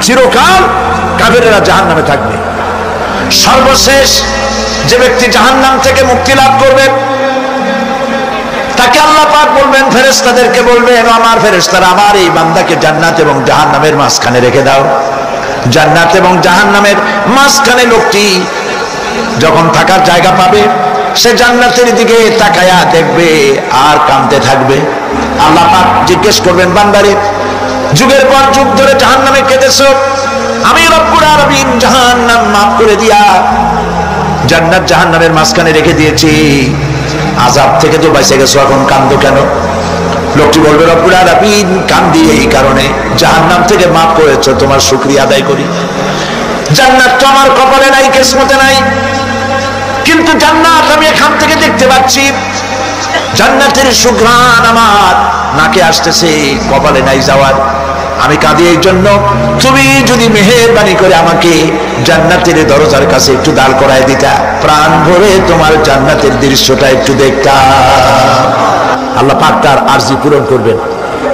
চিরকাল কাফেররা জাহান্নামে থাকবে। সর্বশেষ যে ব্যক্তি জাহান্নাম থেকে মুক্তি লাভ করবে তাকে আল্লাহ পাক বলবেন, ফেরেশতাদেরকে বলবেন, আমার ফেরেশতারা আমার এই বান্দাকে জান্নাত এবং জাহান্নামের মাঝখানে রেখে দাও। জান্নাত এবং জাহান্নামের মাঝখানে লোকটি যখন থাকার জায়গা পাবে, সে জান্নাতের দিকে তাকায়া দেখবে আর কাঁদতে থাকবে। আল্লাহ পাক জিজ্ঞেস করবেন, বান্দারে যুগের পর যুগ ধরে জাহান্নামে কেঁদেছো, আমি রব্বুল আলামিন জাহান্নাম মাফ করে দিয়া জান্নাত জাহান্নামের মাঝখানে রেখে দিয়েছি, আযাব থেকে তো বেঁচে গেছো, এখন কাঁদো কেন? লোকটি বলবে, রব্বুল আলামিন কান্দি এই কারণে, জাহান্নাম থেকে মাফ করেছো, তোমার শুকরিয়া আদায় করি। জান্নাত তো আমার কপালে নাই, কিসমতে নাই, কিন্তু জান্নাত আমি এখান থেকে দেখতে পাচ্ছি, জান্নাতের সুঘ্রাণ আমার নাকে আসতেছে, কপালে নাই যাওয়ার। আমি কাঁদি এই জন্য, তুমি যদি মেহেরবানি করে আমাকে জান্নাতের দরজার কাছে একটু দাঁড় করায় দিতা, প্রাণ ভরে তোমার জান্নাতের দৃশ্যটা একটু দেখতাম। আল্লাহ পাক তার আরজি পূরণ করবেন,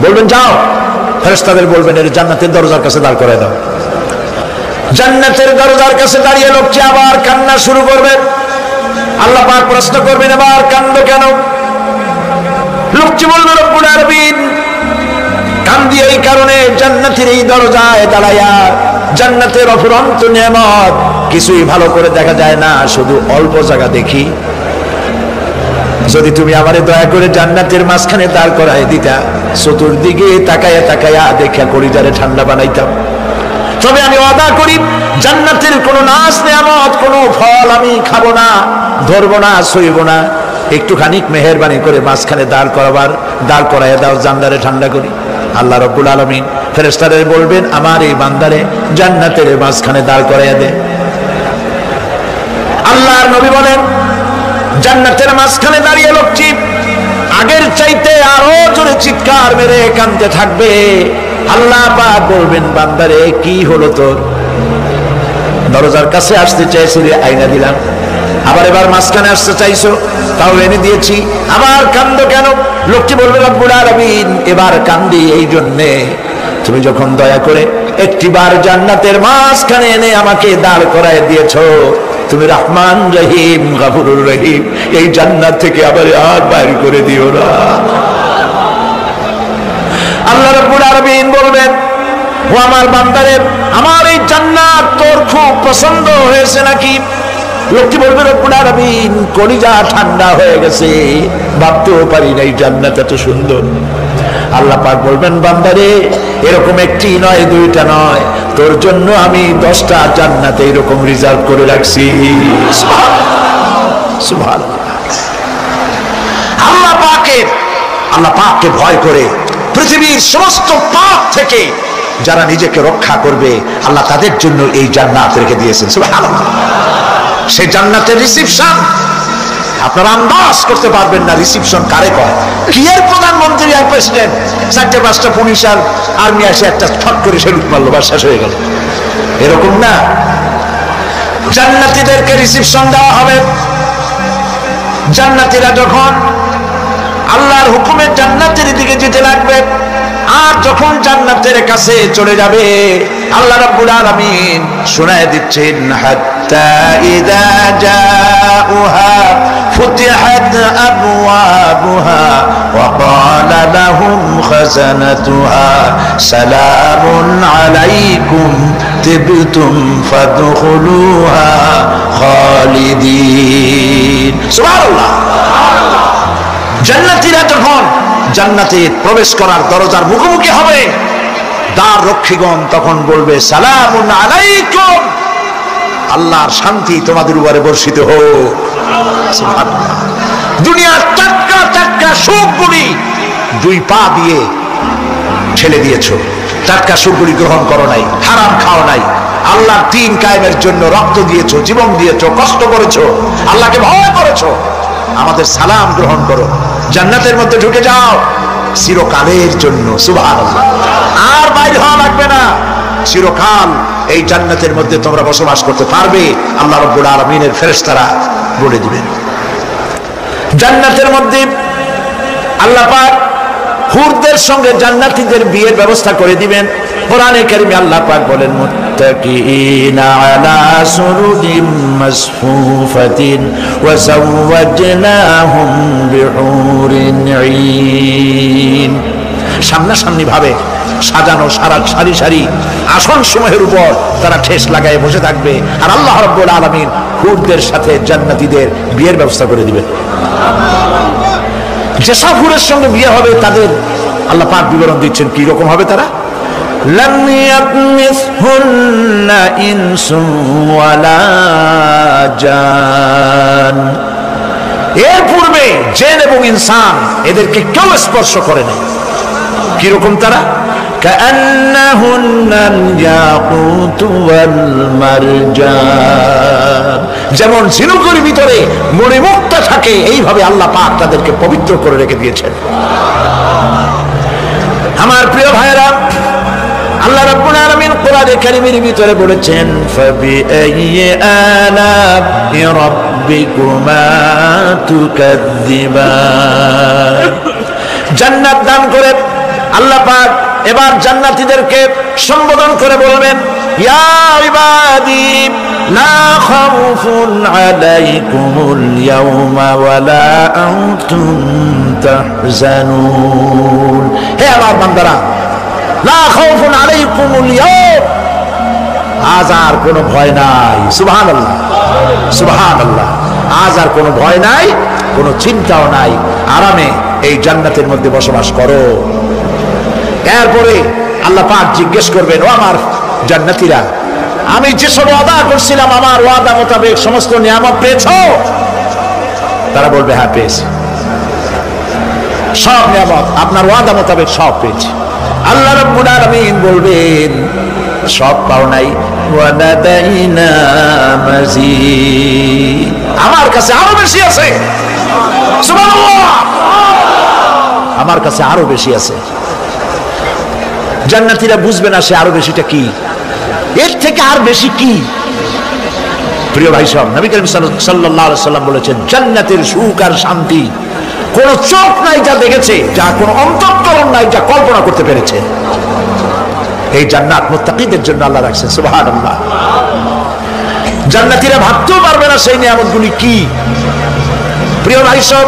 বলবেন যাও। ফেরেশতাদের বলবেন, এর জান্নাতের দরজার কাছে দাঁড় করায় দাও। জান্নাতের দরজার কাছে দাঁড়িয়ে লোকটি আবার কান্না শুরু করবে। আল্লাহ পাক প্রশ্ন করবেন, আবার কান্দো কেন? লোকটি বলবে, রব্বুল আলামিন কান্দি এই কারণে, জান্নাতের এই দরজায় দাঁড়ায়া জান্নাতের অফুরন্ত নেয়ামত কিছুই ভালো করে দেখা যায় না, শুধু অল্প জায়গা দেখি। যদি তুমি আমারে দয়া করে জান্নাতের মাঝখানে দাঁড় করায় দিতা, চতুর্দিকে তাকায়া তাকায়া দেখা কলিজারে ঠান্ডা বানাইতাম। তবে আমি ওয়াদা করি, জান্নাতের কোনো নাজ নেয়ামত, কোনো ফল আমি খাবো না, ধরবো না, সইব না। একটুখানি মেহেরবানি করে মাঝখানে দাঁড় করাইয়া দাও, জান্নারে ঠান্ডা করি। আল্লাহ রাব্বুল আলামিন ফেরেশতাদের বলবেন, আমার এই বান্দারে জান্নাতের মাঝখানে দাঁড় করাইয়া দে। আল্লাহর নবী বলেন, জান্নাতের মাঝখানে দাঁড়িয়ে লোকটি আগের চাইতে আরো জোরে চিৎকার মেরে কাঁদতে থাকবে। আল্লাহ পাক বলবেন, বান্দারে কি হলো তোর? দরজার কাছে আসতে চাইছিলে, আইনা দিলাম। আবার এবার মাঝখানে আসতে চাইছো, তাও এনে দিয়েছি, আবার কান্দো কেন? লোকটি বলবে, রব্বুল আলামিন এবার কান্দি এই জন্যে, তুমি যখন দয়া করে একটিবার জান্নাতের মাঝখানে এনে আমাকে দাঁড় করায় দিয়েছো, তুমি রহমান রহিম গফুরুর রহিম, এই জান্নাত থেকে আবার আর বাইর করে দিও না। আল্লাহ রাব্বুল আলামিন বলবেন, ও আমার বান্দারে, আমার এই জান্নাত তোর খুব পছন্দ হয়েছে নাকি? লোকটি বলবে, রব্বুল আলামিন কলিজা ঠান্ডা হয়ে গেছে, ভাবতেও পারি নাই জান্নাত এত সুন্দর। আল্লাহ পাক বলবেন, বান্দারে এরকম একটি নয়, দুইটা নয়, তোর জন্য আমি 10টা জান্নাতে এরকম রিজার্ভ করে রাখছি। সুবহানাল্লাহ। আল্লাহ পাককে ভয় করে পৃথিবীর সমস্ত পাপ থেকে যারা নিজেকে রক্ষা করবে, আল্লাহ তাদের জন্য এই জান্নাত রেখে দিয়েছেন। সুবহানাল্লাহ। সেই জান্নাতের রিসিপশন আপনারা আন্দাজ করতে পারবেন না, রিসিপশন কারে কয়। কি এর প্রধানমন্ত্রী আর প্রেসিডেন্ট, 4-5টা পুলিশ আর আর্মি আসে একটা ঠক করে সেলুট মারলো, বা শেষ হয়ে গেল, এরকম না। জান্নাতীদেরকে রিসিপশন দেওয়া হবে। জান্নাতীরা যখন আল্লাহর হুকুমে জান্নাতের দিকে যেতে লাগবে, আর যখন জান্নাতের কাছে চলে যাবে, আল্লাহ রাব্বুল আলামিন শোনায় দিচ্ছেন, হাত্তা ইযা জাউহা ফুতিহাত আবওয়াবুহা ওয়া ক্বালা লাহুম খাযানাতুহা সালামুন আলাইকুম তিবতুম ফাদখুলুহা খালিদিন। সুবহানাল্লাহ। জান্নাতীরা যখন জান্নাতে প্রবেশ করার দরজার মুখোমুখি হবে, দ্বার রক্ষীগণ তখন বলবে সালামুন আলাইকুম, আল্লাহর শান্তি তোমাদের উপরে বর্ষিত হোক। সুবহানাল্লাহ। দুনিয়ার টাটকা টাটকা সুখগুলি দুই পা দিয়ে ঠেলে দিয়েছো, টাটকা সুখগুলি গ্রহণ করো নাই, হারাম খাও নাই, আল্লাহর দ্বীন কায়েমের জন্য রক্ত দিয়েছো, জীবন দিয়েছো, কষ্ট করেছো, আল্লাহকে ভয় করেছো। আমাদের সালাম গ্রহণ করো, জান্নাতের মধ্যে ঢুকে যাও চিরকালের জন্য। সুবহানাল্লাহ। আর বাইরে হওয়া লাগবে না, চিরকাল এই জান্নাতের মধ্যে তোমরা বসবাস করতে পারবে, আল্লাহ রাব্বুল আলামিনের ফেরেশতারা বলে দিবেন। জান্নাতের মধ্যে আল্লাহ পাক হুরদের সঙ্গে জান্নাতীদের বিয়ের ব্যবস্থা করে দিবেন। কোরআনে কারিমে আল্লাহ পাক বলেন মুত্তাকিনা আলা সুরুরিম মাসফুফাতিন ওয়া যাওয়াজনাহুম বিহুরিন ঈন। সামনাসামনি ভাবে সাজানো সারি সারি আসন সমূহের উপর তারা ঠেস লাগায় বসে থাকবে, আর আল্লাহ রাব্বুল আলামিন হুরদের সাথে জান্নাতীদের বিয়ের ব্যবস্থা করে দিবেন। যেসব হুরের সঙ্গে বিয়ে হবে তাদের আল্লাহ পাক বিবরণ দিচ্ছেন কি রকম হবে তারা। লাম ইয়াতমিসহুন্না ইনসুন ওয়ালা জান। এর পূর্বে জিন এবং ইনসান এদেরকে কেউ স্পর্শ করে নাই। কি রকম তারা? কাআন্নাহুন্নাল ইয়াকুতু ওয়াল মারজান। যেমন ঝিনুকের ভিতরে মণিমুক্তা থাকে, এইভাবে আল্লাহ পাক তাদেরকে পবিত্র করে রেখে দিয়েছেন। আমার প্রিয় ভাইরা, আল্লাহ রাব্বুল আলামিন কোরআনে কারীমের ভিতরে বলেছেন ফাবিআইয়ি আলা'i রাব্বিকুমা তুকাদ্দিবান। জান্নাত দান করে আল্লাহ পাক এবার জান্নাতীদেরকে সম্বোধন করে বলবেন ইয়া ইবাদি লা খাউফুন আলাইকুমুল ইয়াওমা ওয়ালা আনতুম তাহজানুন। হে আমার বান্দারা, লা খাউফুন আলাইকুমুল ইয়াওম, আজ আর কোনো ভয় নাই। সুবহানাল্লাহ, সুবহানাল্লাহ। আজ আর কোনো ভয় নাই, কোনো চিন্তাও নাই, আরামে এই জান্নাতের মধ্যে বসবাস করো। এরপরে আল্লাহ পাক জিজ্ঞেস করবেন, ও আমার জান্নাতীরা, আমি যেসব ওয়াদা করছিলাম আমার ওয়াদা মোতাবেক সমস্ত নিয়ামত পেয়েছো? তারা বলবে হ্যাঁ পেয়েছি, সব নিয়ামত আপনার ওয়াদা মোতাবেক সব পেয়েছি। আল্লাহ রাব্বুল আলামিন বলবেন সব পাও নাই, ওয়ালাদাইনা মাজিদ, আমার কাছে আরো বেশি আছে। সুবহানাল্লাহ, আমার কাছে আরো বেশি আছে। জান্নাতীরা বুঝবে না সে আরো বেশিটা কি, এর থেকে আর বেশি কি। প্রিয় ভাই সব, নবী করিম সাল্লাল্লাহু আলাইহি সাল্লাম বলেছেন জান্নাতের সুখ আর শান্তি কোন চোখ নাই যা দেখেছে, যা কোন অন্তঃকরণ নাই যা কল্পনা করতে পেরেছে। এই জান্নাত মুত্তাকিদের জন্য আল্লাহ রাখছেন। সুবহানাল্লাহ। জান্নাতীরা ভাবতেও পারবে না সেই নিয়ামতগুলি কি। প্রিয় ভাই সব,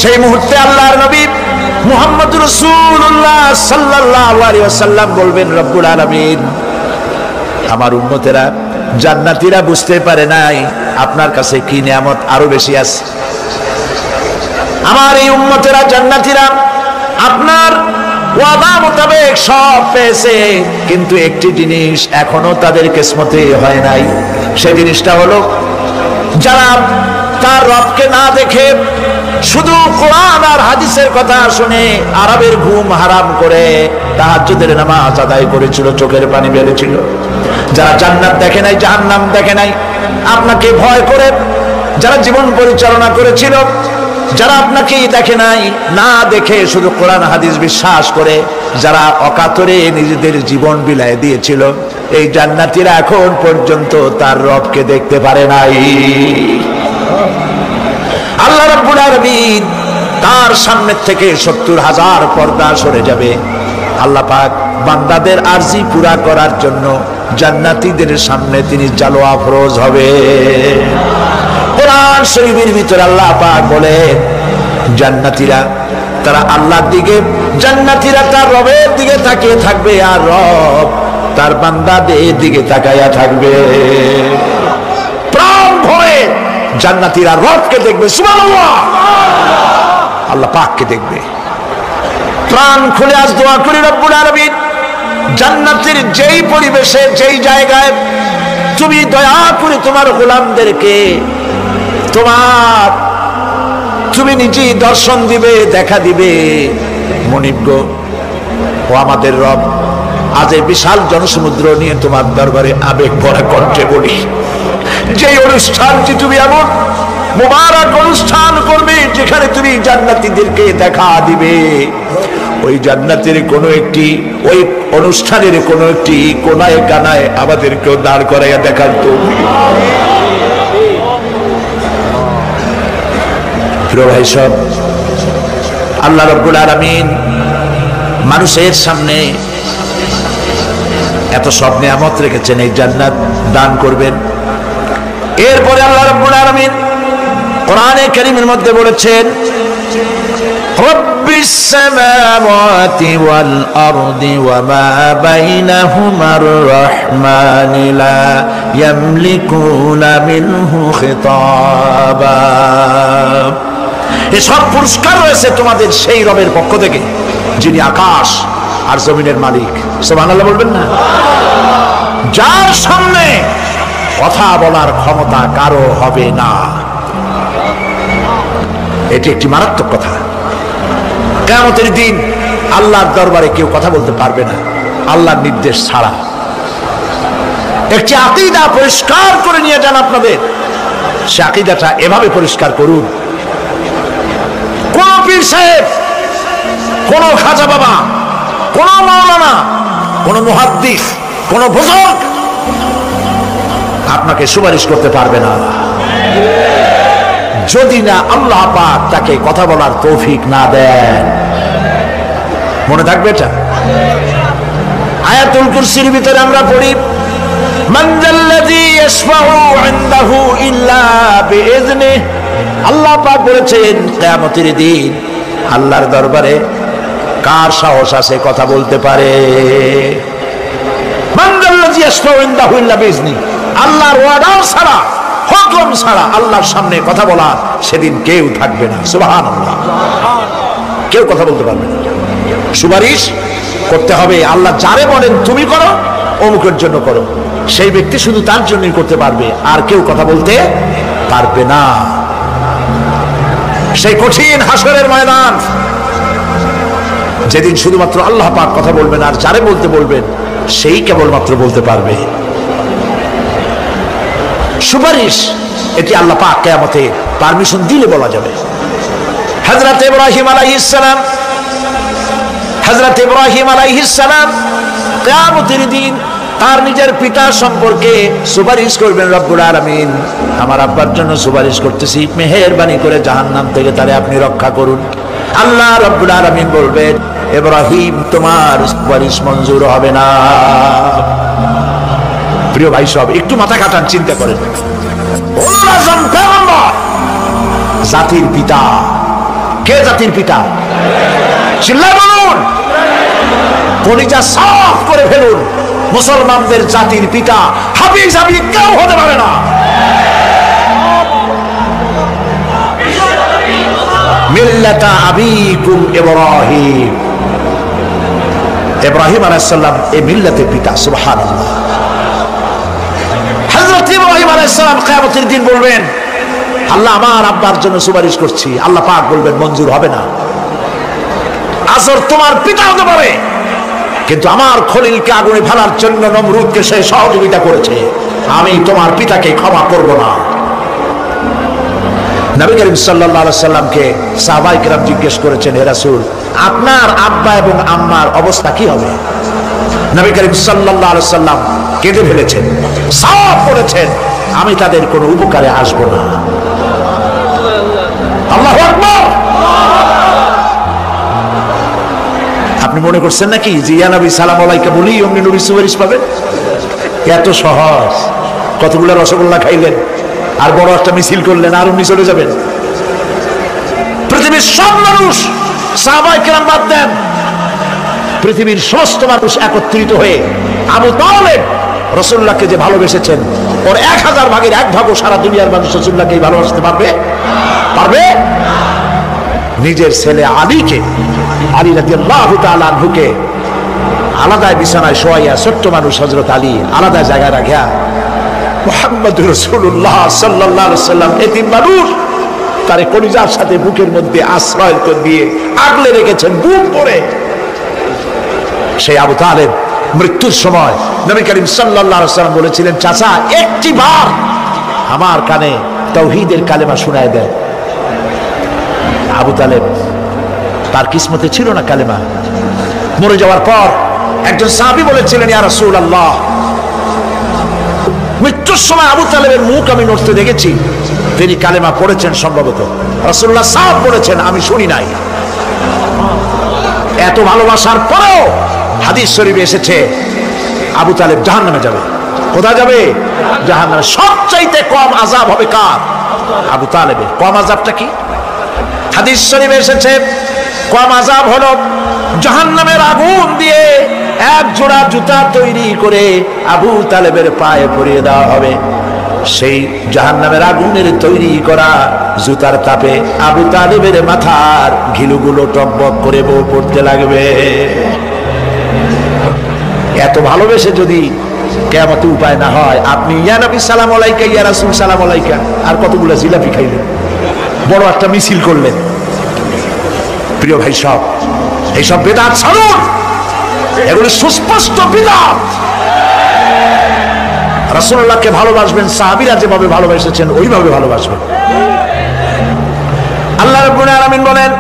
সেই মুহূর্তে আল্লাহর নবী মুহাম্মদুর রাসূলুল্লাহ সাল্লাল্লাহু আলাইহি ওয়াসাল্লাম বলবেন রব্বুল আলামিন, আমার উম্মতেরা জান্নাতীরা বুঝতে পারে নাই আপনার কাছে কি নিয়ামত আরো বেশি আছে। আমার এই উম্মতেরা জান্নাতীরা আপনার ওয়াদা মোতাবেক সব পেয়েছে, কিন্তু একটি জিনিস এখনো তাদের কিসমতে হয় নাই। সেই জিনিসটা হলো যারা তার রবকে না দেখে শুধু কোরআন আর হাদিসের কথা শুনে আরবের ঘুম হারাম করে তাহাজ্জুদের নামাজ আদায় করেছিল, চোখের পানি বেরিয়েছিল। যারা জান্নাত দেখে নাই, জাহান্নাম দেখে নাই, আপনাকে ভয় করে যারা জীবন পরিচালনা করেছিল, যারা আপনাকে দেখে নাই, না দেখে শুধু কোরআন হাদিস বিশ্বাস করে যারা অকাতরে নিজেদের জীবন বিলায় দিয়েছিল, এই জান্নাতীরা এখন পর্যন্ত তার রবকে দেখতে পারে নাই। আল্লাহ রাব্বুল আলামিন তার সামনে থেকে ৭০,০০০ পর্দা সরে যাবে। আল্লাহ পাক বান্দাদের আরজি পুরা করার জন্য জান্নাতীদের সামনে তিনি জালোয়া ফরোজ হবে। কোরআন কোরআন শরীফের ভিতরে আল্লাহ পাক বলেন জান্নাতীরা তারা আল্লাহর দিকে, জান্নাতীরা তার রবের দিকে তাকিয়ে থাকবে, আর রব তার বান্দাদের দিকে তাকাইয়া থাকবে। প্রাণ ভরে জান্নাতীরা রবকে দেখবে, সুবহানাল্লাহ, আল্লাহ পাককে দেখবে। প্রাণ খুলে আজ দোয়া করি রব্বুল আলামিন, জান্নাতের যেই পরিবেশে যেই জায়গায় তুমি দয়া করে তোমার গোলামদেরকে তুমি নিজেই দর্শন দিবে, দেখা দিবে। মনিব গো, ও আমাদের রব, আজ এই বিশাল জনসমুদ্র নিয়ে তোমার দরবারে আবেগ ভরা কণ্ঠে বলি, যে অনুষ্ঠানটি তুমি এমন মুবারক অনুষ্ঠান করবে যেখানে তুমি জান্নাতীদেরকে দেখা দিবে, ওই জান্নাতের কোনো একটি, ওই অনুষ্ঠানের কোনো একটি কোনায় কানায় আমাদেরকেও দাঁড় করাইয়া দেখার তো। প্রিয় ভাই সব, আল্লাহ রাব্বুল আলামিন মানুষের সামনে এত সব নিয়ামত রেখেছেন, এই জান্নাত দান করবেন। এরপরে আল্লাহ রাব্বুল আলামিন কোরআনে কারীমের মধ্যে বলেছেন রব্বিস সামাওয়াতি ওয়াল আরদি ওয়া মা বাইনাহুমার রাহমানি লা ইয়ামলিকুনা মিনহু খিতাবা। এসব পুরস্কার রয়েছে তোমাদের সেই রবের পক্ষ থেকে যিনি আকাশ আর জমিনের মালিক। সুবহানাল্লাহ বলবেন না? যার সামনে কথা বলার ক্ষমতা কারো হবে না। এটি একটি মারাত্মক কথা। কিয়ামতের দিন আল্লাহর দরবারে কেউ কথা বলতে পারবে না আল্লাহর নির্দেশ ছাড়া। একটি আকীদা পরিষ্কার করে নিয়ে যান আপনাদের, সে আকীদাটা এভাবে পরিষ্কার করুন, কোন পীর সাহেব, কোন খাজা বাবা, কোন মাওলানা, কোন মুহাদ্দিস, কোন বুজুর্গ আপনাকে সুপারিশ করতে পারবে না যদি না আল্লাহ পাক তাকে কথা বলার তৌফিক না দেন। মনে থাকবে এটা। আয়াতুল কুরসির ভিতরে আমরা পড়ি মান যাল্লাযী ইয়াশফাউ ইনদাহু ইল্লা বিইজনিহি। আল্লাহ পাক বলেছেন কিয়ামতের দিন আল্লাহর দরবারে কার সাহস আছে কথা বলতে পারে? মান যাল্লাযী ইয়াশফাউ ইনদাহু ইল্লা বিইজনিহি। আল্লাহর ওয়াদা ছাড়া, হুকুম ছাড়া আল্লাহর সামনে কথা বলা সেদিন কেউ থাকবে না। সুবহানাল্লাহ, কেউ কথা বলতে পারবে না। সুপারিশ করতে হবে আল্লাহ যারে বলেন তুমি করো, অমুকের জন্য করো, সেই ব্যক্তি শুধু তার জন্যই করতে পারবে, আর কেউ কথা বলতে পারবে না। সেই কঠিন হাসরের ময়দান যেদিন শুধুমাত্র আল্লাহ পাক কথা বলবেন, আর যারে বলতে বলবেন সেই কেবলমাত্র বলতে পারবে। সুপারিশ এটি আল্লাহ পাক কিয়ামতে পারমিশন দিলে বলা যাবে। হযরত ইব্রাহিম আলাইহিস সালাম কিয়ামতের দিন তার নিজের পিতা সম্পর্কে সুপারিশ করবেন, রব্বুল আলামিন আমার আব্বার জন্য সুপারিশ করতেছি, মেহেরবানি করে জাহান্নাম থেকে তারে আপনি রক্ষা করুন। আল্লাহ রব্বুল আলামিন বলবেন ইব্রাহিম তোমার সুপারিশ মঞ্জুর হবে না। প্রিয় ভাই সব, একটু মাথা কাটান, চিন্তা করেন। জাতির পিতা কে? জাতির পিতা চিল্লায় বলুন, কলিজা সাফ করে ফেলুন। মুসলমানদের জাতির পিতা হাবিজ হাবিব কেউ হতে পারে না। মিল্লাতা আবিকুম ইব্রাহিম। ইব্রাহিম আলাইহিস সালাম এই মিল্লাতের পিতা। সুবহানাল্লাহ। হযরত ইব্রাহিম আলাইহিস সালাম কিয়ামতের দিন বলবেন আল্লাহ আমার আব্বার জন্য সুপারিশ করছি। আল্লাহ পাক বলবেন মঞ্জুর হবে না। আসর তোমার পিতা হতে পারে, কিন্তু আমার খলিলকে আগুনে ফেলার জন্য নমরুদকে সে সহযোগিতা করেছে, আমি তোমার পিতাকে ক্ষমা করব না। নবী করিম সাল্লাল্লাহু আলাইহি সাল্লামকে সাহাবায়ে কেরাম জিজ্ঞেস করেছেন, হে রাসূল আপনার আব্বা এবং আম্মার অবস্থা কি হবে? নবী করিম সাল্লাল্লাহু আলাইহি সাল্লাম কেঁদে ফেলেছেন, সাফ করেছেন আমি তাদের কোনো উপকারে আসব না। আল্লাহু আকবার। আপনি মনে করছেন নাকি যে ইয়া নবী সালাম আলাইকা বলি অমনি নবী সুপারিশ পাবেন? এত সহজ। কতগুলো রসগোল্লা খাইলেন, আর বড় একটা মিছিল করলেন, আর উনি চলে যাবেন। পৃথিবীর সব মানুষ, সাহাবায়ে কেরাম বাদ দেন, পৃথিবীর সমস্ত মানুষ একত্রিত হয়ে আবু তালেব রাসূলুল্লাহকে যে ভালোবেসেছেন, ওর 1000 ভাগের 1 ভাগও সারা দুনিয়ার মানুষ রাসূলুল্লাহকে ভালোবাসতে পারবে? পারবে? নিজের ছেলে আলীকে, আলী রাদিয়াল্লাহু তাআলা আনহুকে আলাদা বিছানায় শোয়াইয়া, ছোট্ট মানুষ হযরত আলী আলাদা জায়গায় রাখিয়া মুহাম্মদুর রাসূলুল্লাহ সাল্লাল্লাহু আলাইহি ওয়াসাল্লাম এতিম মানুষ তার কলিজার সাথে বুকের মধ্যে আশ্রয় দিয়ে আগলে রেখেছেন বুক ভরে। সেই আবু তালেব মৃত্যুর সময় নবী করিম সাল্লাল্লাহু আলাইহি ওয়াসাল্লাম বলেছিলেন, চাচা একটি বার আমার কানে তাওহীদের কালেমা শোনায় দেন। আবু তালেব তার কিসমতে ছিল না কালেমা। মরে যাওয়ার পর একজন সাহাবী বলেছিলেন, ইয়া রাসূলুল্লাহ, মৃত্যুর সময় আবু তালেবের মুখ আমি নড়তে দেখেছি, তিনি কালেমা পড়েছেন সম্ভবত। রাসূলুল্লাহ সাহেব বলেছেন, আমি শুনি নাই। এত ভালোবাসার পরেও হাদিস শরীফে এসেছে আবু তালেব জাহান্নামে যাবে। কোথায় যাবে? জাহান্নামে। সবচাইতে কম আযাব হবে কার? আবু তালেবের। কম আযাবটা কি? হাদিস শরীফে এসেছে কম আযাব হলো জাহান্নামের আগুন দিয়ে এক জোড়া জুতা তৈরি করে আবু তালেবের পায়ে পরিয়ে দেওয়া হবে। সেই জাহান্নামের আগুনের তৈরি করা জুতার তাপে আবু তালেবের মাথার ঘিলুগুলো টকবক করে বউ পড়তে লাগবে। এত ভালোবেসে যদি কিয়ামতে উপায় না হয়, আপনি ইয়া নবী সালাম আলাইকা, ইয়া রাসূল সালাম আলাইকা, আর কতগুলো জিলাপি খাইলেন, বড় একটা মিছিল করলেন। প্রিয় ভাই সব, এইসব বেদাত ছাড়ুন, এগুলো সুস্পষ্ট বিদআত। রাসূলুল্লাহকে ভালোবাসবেন, সাহাবীরা যেভাবে ভালোবেসেছেন ওইভাবে ভালোবাসবেন। আল্লাহ রাব্বুল আলামিন বলেন,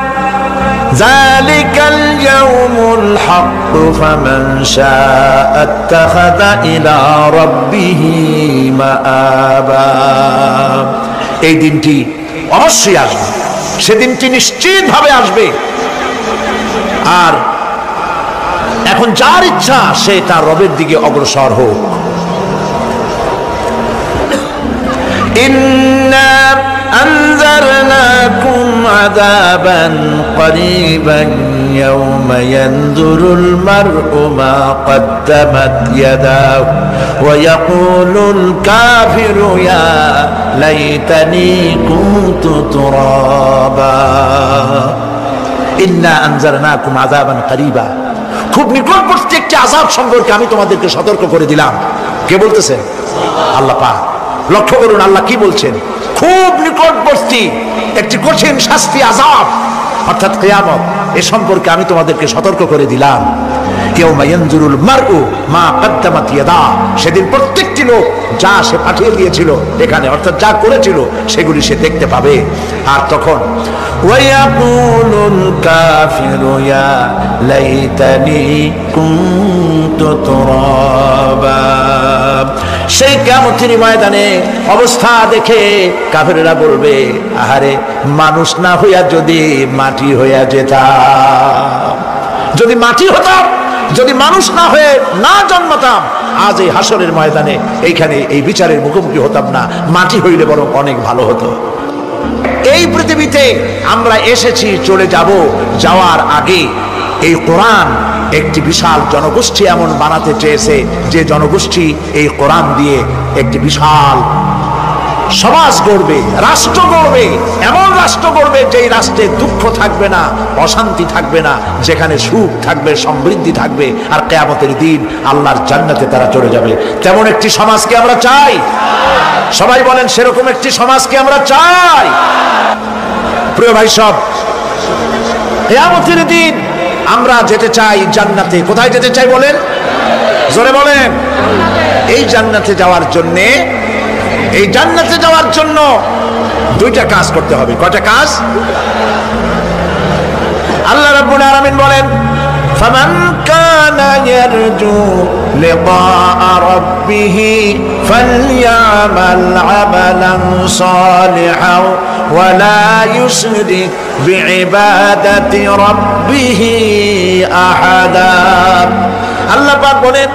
যালিকাল ইয়াউমুল হক ফামান শাআ আত্তাখাযা ইলা রাব্বিহি মাআবা। এই দিনটি অবশ্যই আসবে, সেদিনটি নিশ্চিতভাবে আসবে। আর এখন যার ইচ্ছা সে তার রবের দিকে অগ্রসর হোক। ইন্না আনজারনাকুম আযাবান করিবান ইয়াওমা ইয়ানজুরুল মার'উ মা কদ্দামাত ইয়াদাহু ওয়া ইয়াকুলুল কাফিরু ইয়া লাইতানি কুনতু তুরাবা। ইন্না আনজারনাকুম আযাবান করিবা, খুব নিকটবর্তী একটি আযাব সম্পর্কে আমি তোমাদেরকে সতর্ক করে দিলাম। কে বলতেছেন? আল্লাহ পাক। লক্ষ্য করুন আল্লাহ কি বলছেন, খুব নিকটবর্তী একটি কঠিন শাস্তি, আযাব, অর্থাৎ কিয়ামত, এ সম্পর্কে আমি তোমাদেরকে সতর্ক করে দিলাম। ইয়াউমা ইয়ানজুরুল মার'উ মা কদ্দামাত ইয়াদা, সেদিন প্রত্যেকটি লোক যা সে পাঠিয়ে দিয়েছিল এখানে, অর্থাৎ যা করেছিল সেগুলি সে দেখতে পাবে। আর তখন ওয়া ইয়াকুলুল কাফিরু ইয়া লাইতানি কুনতু তুরাবা। সেই কিয়ামতের ময়দানে অবস্থা দেখে কাফেররা বলবে, আহারে মানুষ না হইয়া যদি মাটি হইয়া যেতাম, যদি মাটি হতাম, যদি মানুষ না হয়ে না জন্মাতাম, আজ এই হাসরের ময়দানে এইখানে এই বিচারের মুখোমুখি হতাম না, মাটি হইলে বরং অনেক ভালো হতো। এই পৃথিবীতে আমরা এসেছি, চলে যাব, যাওয়ার আগে এই কোরআন একটি বিশাল জনগোষ্ঠী এমন বানাতে চেয়েছে যে জনগোষ্ঠী এই কোরআন দিয়ে একটি বিশাল সমাজ গড়বে, রাষ্ট্র গড়বে, এমন রাষ্ট্র গড়বে যেই রাষ্ট্রে দুঃখ থাকবে না, অশান্তি থাকবে না, যেখানে সুখ থাকবে, সমৃদ্ধি থাকবে, আর কিয়ামতের দিন আল্লাহর জান্নাতে তারা চলে যাবে। তেমন একটি সমাজকে আমরা চাই। সবাই বলেন, সেরকম একটি সমাজকে আমরা চাই। প্রিয় ভাই সব, কিয়ামতের দিন আমরা যেতে চাই জান্নাতে। কোথায় যেতে চাই বলেন? জোরে বলেন। এই জান্নাতে যাওয়ার জন্য, এই জান্নাতে যাওয়ার জন্য দুইটা কাজ করতে হবে। কয়টা কাজ? আল্লাহ রাব্বুল আলামিন বলেন, ফামান কানা ইয়ারজু লিকাআ রাব্বিহি ফালইয়ামাল আমালান সালিহান ওয়া লা ইউশরিক বিইবাদাতি রাব্বিহি আহাদা। আল্লাহ পাক বলেন,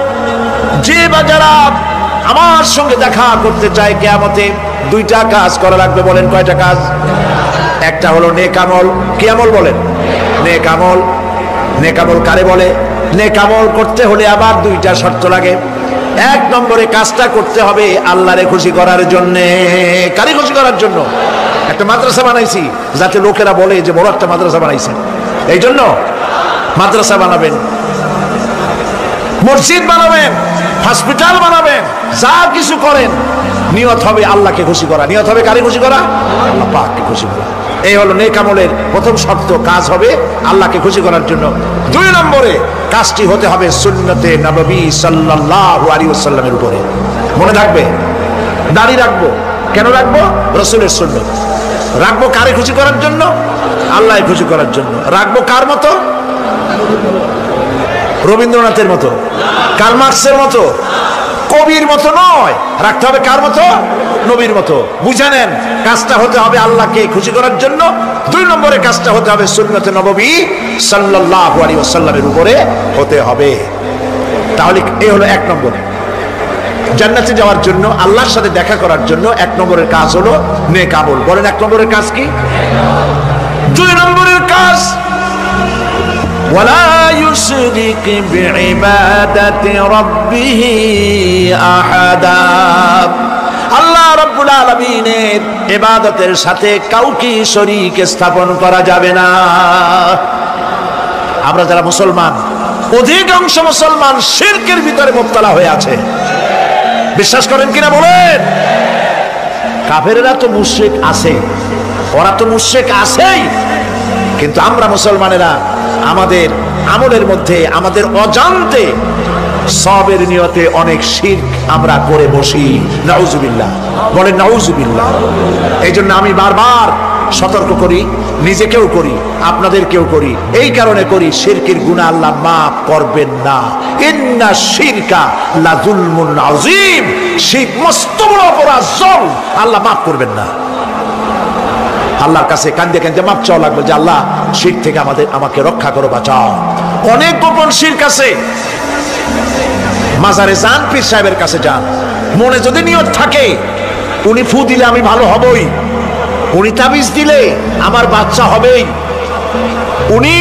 যে বা যারা আমার সঙ্গে দেখা করতে চায় কিয়ামতে, দুইটা কাজ করা লাগবে। বলেন কয়টা কাজ? একটা হলো নেক আমল। কি আমল বলেন? নেক আমল। নেক আমল কারে বলে? নেক আমল করতে হলে আবার দুইটা শর্ত লাগে। এক নম্বরে কাজটা করতে হবে আল্লাহরে খুশি করার জন্য। কারে খুশি করার জন্য? একটা মাদ্রাসা বানাইছি যাতে লোকেরা বলে যে বড় একটা মাদ্রাসা বানাইছেন, এই জন্য মাদ্রাসা বানাবেন, মসজিদ বানাবেন, হসপিটাল বানাবেন, যা কিছু করেন নিয়ত হবে আল্লাহকে খুশি করা। নিয়ত হবে কারে খুশি করা? আল্লাহ পাককে খুশি করা। এই হলো নেক আমলের প্রথম শর্ত। কাজ হবে আল্লাহকে খুশি করার জন্য। দুই নম্বরে কাজটি হতে হবে সুন্নতে নববী সাল্লাল্লাহু আলাইহি ওয়াসাল্লামের উপরে। মনে থাকবে, দাড়ি রাখবো কেন রাখবো? রাসূলের সুন্নাত। রাখবো কারে খুশি করার জন্য? আল্লাহকে খুশি করার জন্য। রাখবো কার মতো? রবীন্দ্রনাথের মতো, কার্ল মার্কসের মতো, কবির মতো নয়। রাখতে হবে কার মতো? নবীর মতো। বুঝে নেন, কাজটা হতে হবে আল্লাহকে খুশি করার জন্য। দুই নম্বরে কাজটা হতে হবে সুন্নতে নববী সাল্লাল্লাহু আলাইহি ওয়াসাল্লামের উপরে হতে হবে। তাহলে এই হলো এক নম্বর। জান্নাতে যাওয়ার জন্য, আল্লাহর সাথে দেখা করার জন্য এক নম্বরের কাজ হলো নেক আমল। বলেন এক নম্বরের কাজ কি? দুই নম্বরের কাজ ওয়ালা ইউশরিক বিইবাদাতি রাব্বিহি আহাদা। আল্লাহ রাব্বুল আলামিনের ইবাদতের সাথে কাউকে শরীক স্থাপন করা যাবে না। আমরা যারা মুসলমান, অধিকাংশ মুসলমান শিরকের ভিতরে মুবতালা হয়ে আছে। বিশ্বাস করেন কিনা বলেন? কাফেরেরা তো মুশরিক আছে, ওরা তো মুশরিক আছেই, কিন্তু আমরা মুসলমানেরা আমাদের আমলের মধ্যে আমাদের অজান্তে সবের নিয়তে অনেক শিরক আমরা করে বসি। নাউজুবিল্লাহ। বলেন নাউজুবিল্লাহ। এই জন্য আমি বারবার সতর্ক করি, নিজেকেও করি, আপনাদেরকেও করি। এই কারণে করি, শিরকের গুনাহ আল্লাহ মাফ করবেন না। ইন্না শিরকা লাযুলমুন আযীম। শিরক মস্ত বড় অপরাধ, জল, আল্লাহ মাফ করবেন না। আল্লাহর কাছে কান্দে কান্দে মাপ চাওয়া লাগবে যে আল্লাহ শিরক থেকে আমাকে রক্ষা করো, বাঁচাও। অনেক গোপন শিরক আছে। মাজারে যান, পীর সাহেবের কাছে যান, মনে যদি নিয়ত থাকে উনি ফু দিলে আমি ভালো হবই, উনি তাবিজ দিলে আমার বাচ্চা হবেই, উনি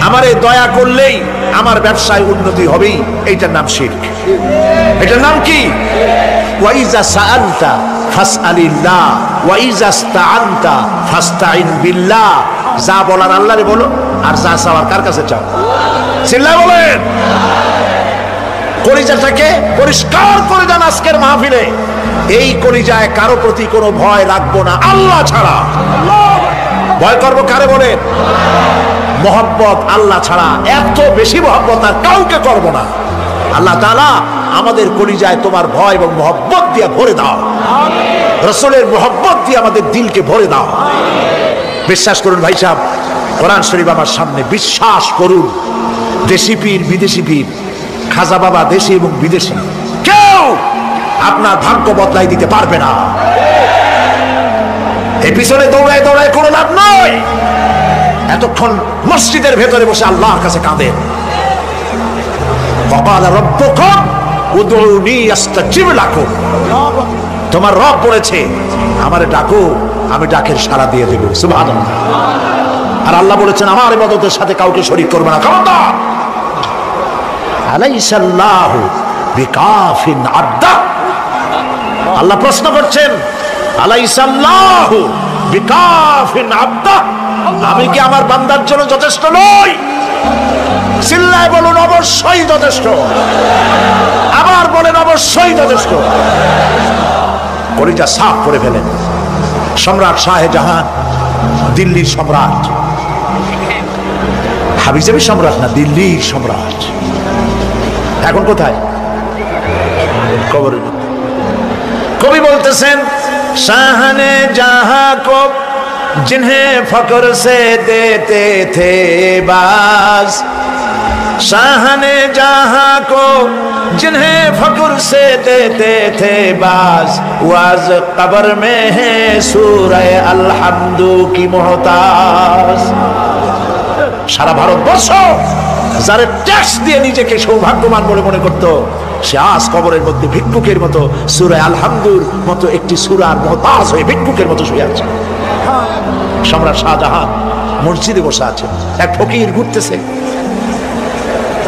আমারে দয়া করলেই আমার ব্যবসায় উন্নতি হবেই, এইটার নাম শিরক। এটার নাম কি? ওয়াইজা সাআলতা ফাসআলিল্লাহ ওয়াইজা ইসতাআনতা ফাসতাইন বিল্লাহ। যা বলার আল্লাহরে বলো, আর যা চাওয়ার কার কাছে চাও? চিল্লায় বলেন। কলিজাটাকে পরিষ্কার করে দেন আজকের মাহফিলে। এই কলিজায় কারো প্রতি কোনো ভয় রাখবো না আল্লাহ ছাড়া। ভয় করবো কারে বলেন? মহব্বত আল্লাহ ছাড়া, এত বেশি মহব্বত আর কাউকে করব না। আল্লাহ তাআলা আমাদের কলিজায় তোমার ভয় এবং মহব্বত দিয়ে ভরে দাও। রাসূলের মহব্বত দিয়ে আমাদের দিলকে ভরে দাও। বিশ্বাস করুন ভাই সাহেব, কোরআন শরীফ আমার সামনে, বিশ্বাস করুন, দেশি পীর বিদেশি পীর, খাজা বাবা দেশি এবং বিদেশি, কেউ আপনার ভাগ্য বদলাই দিতে পারবে না। এই পিছনে দৌড়ায় দৌড়ায় কোনো লাভ নয়। এতক্ষণ মসজিদের ভেতরে বসে আল্লাহর কাছে কাঁদেন। ওয়াকালা রাব্বুকুম উদউনি আস্তাজিব লাকুম। তোমার রব বলেছে আমারে ডাকো, আমি ডাকের সাড়া দিয়ে দেব। সুবহানাল্লাহ। আর আল্লাহ বলেছেন আমার ইবাদতের সাথে কাউকে শরীক করবে না। খবরদার। আলাইসাল্লাহু বিকাফিন আবদা। আল্লাহ প্রশ্ন করছেন, আলাইসাল্লাহু বিকাফিন আবদা, আমি কি আমার বান্দার জন্য যথেষ্ট নই? চিল্লায় বলুন অবশ্যই যথেষ্ট। আবার বলেন অবশ্যই যথেষ্ট। কলিজা সাফ করে ফেলেন। সম্রাট শাহজাহান, দিল্লির সম্রাট, হাবিজাবি সম্রাট না, দিল্লির সম্রাট। এখন কোথায়? কবর। কবি বলতেছেন, শাহনে জাহাं को जिन्हें फक्र से देते थे बाज, शाहने जहां को जिन्हें फक्र से देते थे बाज, वाज कब्र में है सूरह अलहम्दु की मोहताज। সারা ভারতবর্ষ যারা ট্যাক্স দিয়ে নিজেকে সৌভাগ্যবান বলে মনে করত, সে আজ কবরের মধ্যে ভিক্ষুকের মতো সূরা আলহামদুর মতো একটি সূরার মুহতাজ হয়ে ভিক্ষুকের মতো শুয়ে আছে। সম্রাট শাহজাহান মসজিদে বসে আছে, এক ফকির ঘুরতেছে।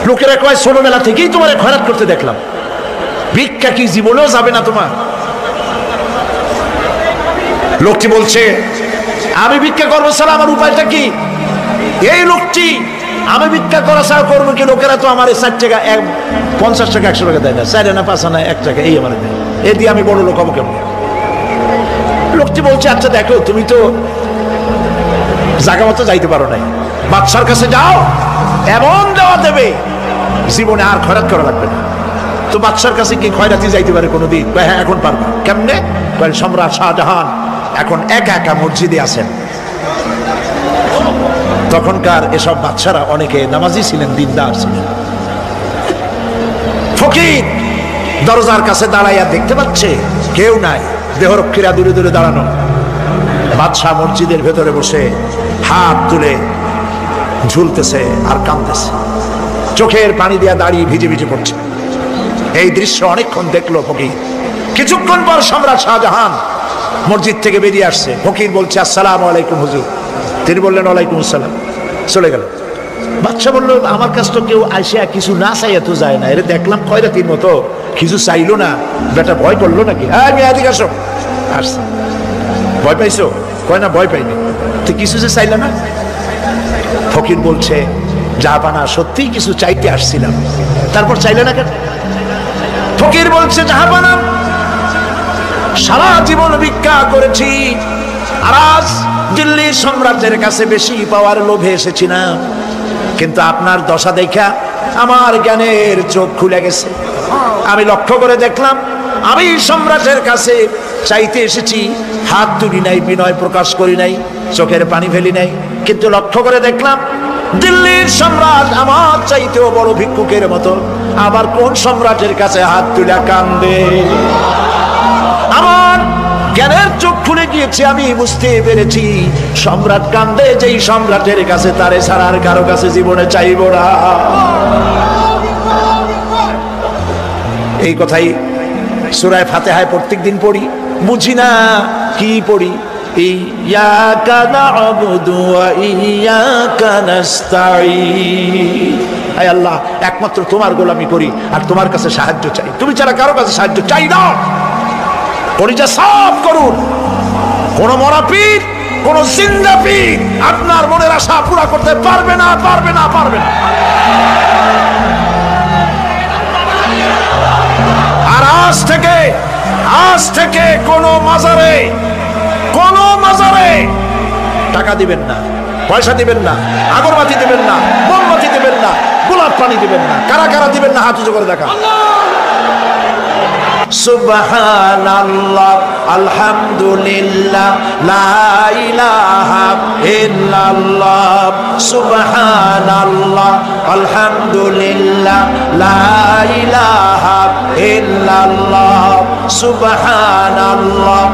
লোকেরা কয় ছোটবেলা থেকেই তোমার খয়রাত করতে দেখলাম, ভিক্ষা কি জীবনেও যাবে না তোমার? লোকটি বলছে আমি ভিক্ষা করবো ছাড়া আমার উপায়টা কি? এই লোকটি আমি ভিক্ষা করা ছাড়া করবো কি? লোকেরা তো আমার 60 টাকা 50 টাকা 100 টাকা দেয় না, 4 আনা 5 আনা 1 টাকা এই আমার দেয়, এ দিয়ে আমি বড় লোক হবো কেমন? লোকটি বলছে আচ্ছা দেখো তুমি তো জায়গা মতো যাইতে পারো নাই, বাদশার কাছে যাও, এমন দেওয়া দেবে জীবনে আর খয়রাত করা লাগবে না। তো বাদশার কাছে কি খয়রাতি যাইতে পারে কোনোদিন? হ্যাঁ এখন পারবা। কেমনে? সম্রাট শাহজাহান এখন একা একা মসজিদে আছেন। তখনকার এসব বাদশারা অনেকে নামাজি ছিলেন, দিনদার ছিলেন। ফকির দরজার কাছে দাঁড়াইয়া দেখতে পাচ্ছে কেউ নাই, দেহরক্ষীরা দূরে দূরে দাঁড়ানো। বাদশাহ মসজিদের ভেতরে বসে হাত তুলে ঝুলতেছে আর কাঁদতেছে, চোখের পানি দিয়া দাঁড়িয়ে ভিজে ভিজে পড়ছে। এই দৃশ্য অনেকক্ষণ দেখলো ফকির। কিছুক্ষণ পর সম্রাট শাহজাহান মসজিদ থেকে বেরিয়ে আসছে। ফকির বলছে আসসালামু আলাইকুম হুজুর। তিনি বললেন ওয়ালাইকুম আসসালাম, চলে গেল। বাদশা বললো আমার কাছে তো কেউ আইসা কিছু না চাইয়া তো যায় না, এর দেখলাম খয়রাতির মতো কিছু চাইলো না, বেটা ভয় করলো নাকি? হ্যাঁ আমি এদিকে আসো। আসছে। ভয় পাইছো? কয় না ভয় পাইনি। তো কিছু যে চাইলে না? ফকির বলছে জাহাপানা সত্যিই কিছু চাইতে আসছিলাম। তারপর চাইলে না কেন? ফকির বলছে জাহাপানা সারা জীবন ভিক্ষা করেছি, আর আজ দিল্লির সম্রাটের কাছে বেশি পাওয়ার লোভে এসেছি না, কিন্তু আপনার দশা দেখা আমার জ্ঞানের চোখ খুলে গেছে। আমি লক্ষ্য করে দেখলাম আমি সম্রাটের কাছে চাইতে এসেছি, হাত তুলি নাই, বিনয় প্রকাশ করি নাই, চোখের পানি ফেলি নাই, কিন্তু লক্ষ্য করে দেখলাম দিল্লির সম্রাট আমার চাইতেও বড় ভিক্ষুকের মতো আবার কোন সম্রাটের কাছে হাত তুলে কান্দে। আমার জ্ঞানের চোখ খুলে গিয়েছে, আমি বুঝতে পেরেছি সম্রাট কান্দে যেই সম্রাটের কাছে, তারে ছাড়া আর কারো কাছে জীবনে চাইব না। এই কথাই সূরা ফাতিহায় প্রত্যেকদিন পড়ি, বুঝি না কি পড়ি? ইয়াকা না'বুদু ওয়া ইয়াকা নাস্তাঈন। হে আল্লাহ, একমাত্র তোমার গোলামি করি আর তোমার কাছে সাহায্য চাই, তুমি ছাড়া কারো কাছে সাহায্য চাই না। পরিচয় সাফ করুন। কোন মরা পীর, কোন জিন্দা পীর আপনার মনের আশা পুরা করতে পারবে না, পারবে না, পারবে না। আর আজ থেকে কোন মাজারে টাকা দিবেন না, পয়সা দিবেন না, আগরবাতি দিবেন না, মোমবাতি দিবেন না, গোলাপ পানি দিবেন না। কারা কারা দিবেন না হাত উঁচু করে দেখা। সুবহানাল্লাহ, আলহামদুলিল্লাহ, লা ইলাহা ইল্লাল্লাহ। সুবহানাল্লাহ, আলহামদুলিল্লাহ, লা ইলাহা ইল্লাল্লাহ। সুবহানাল্লাহ।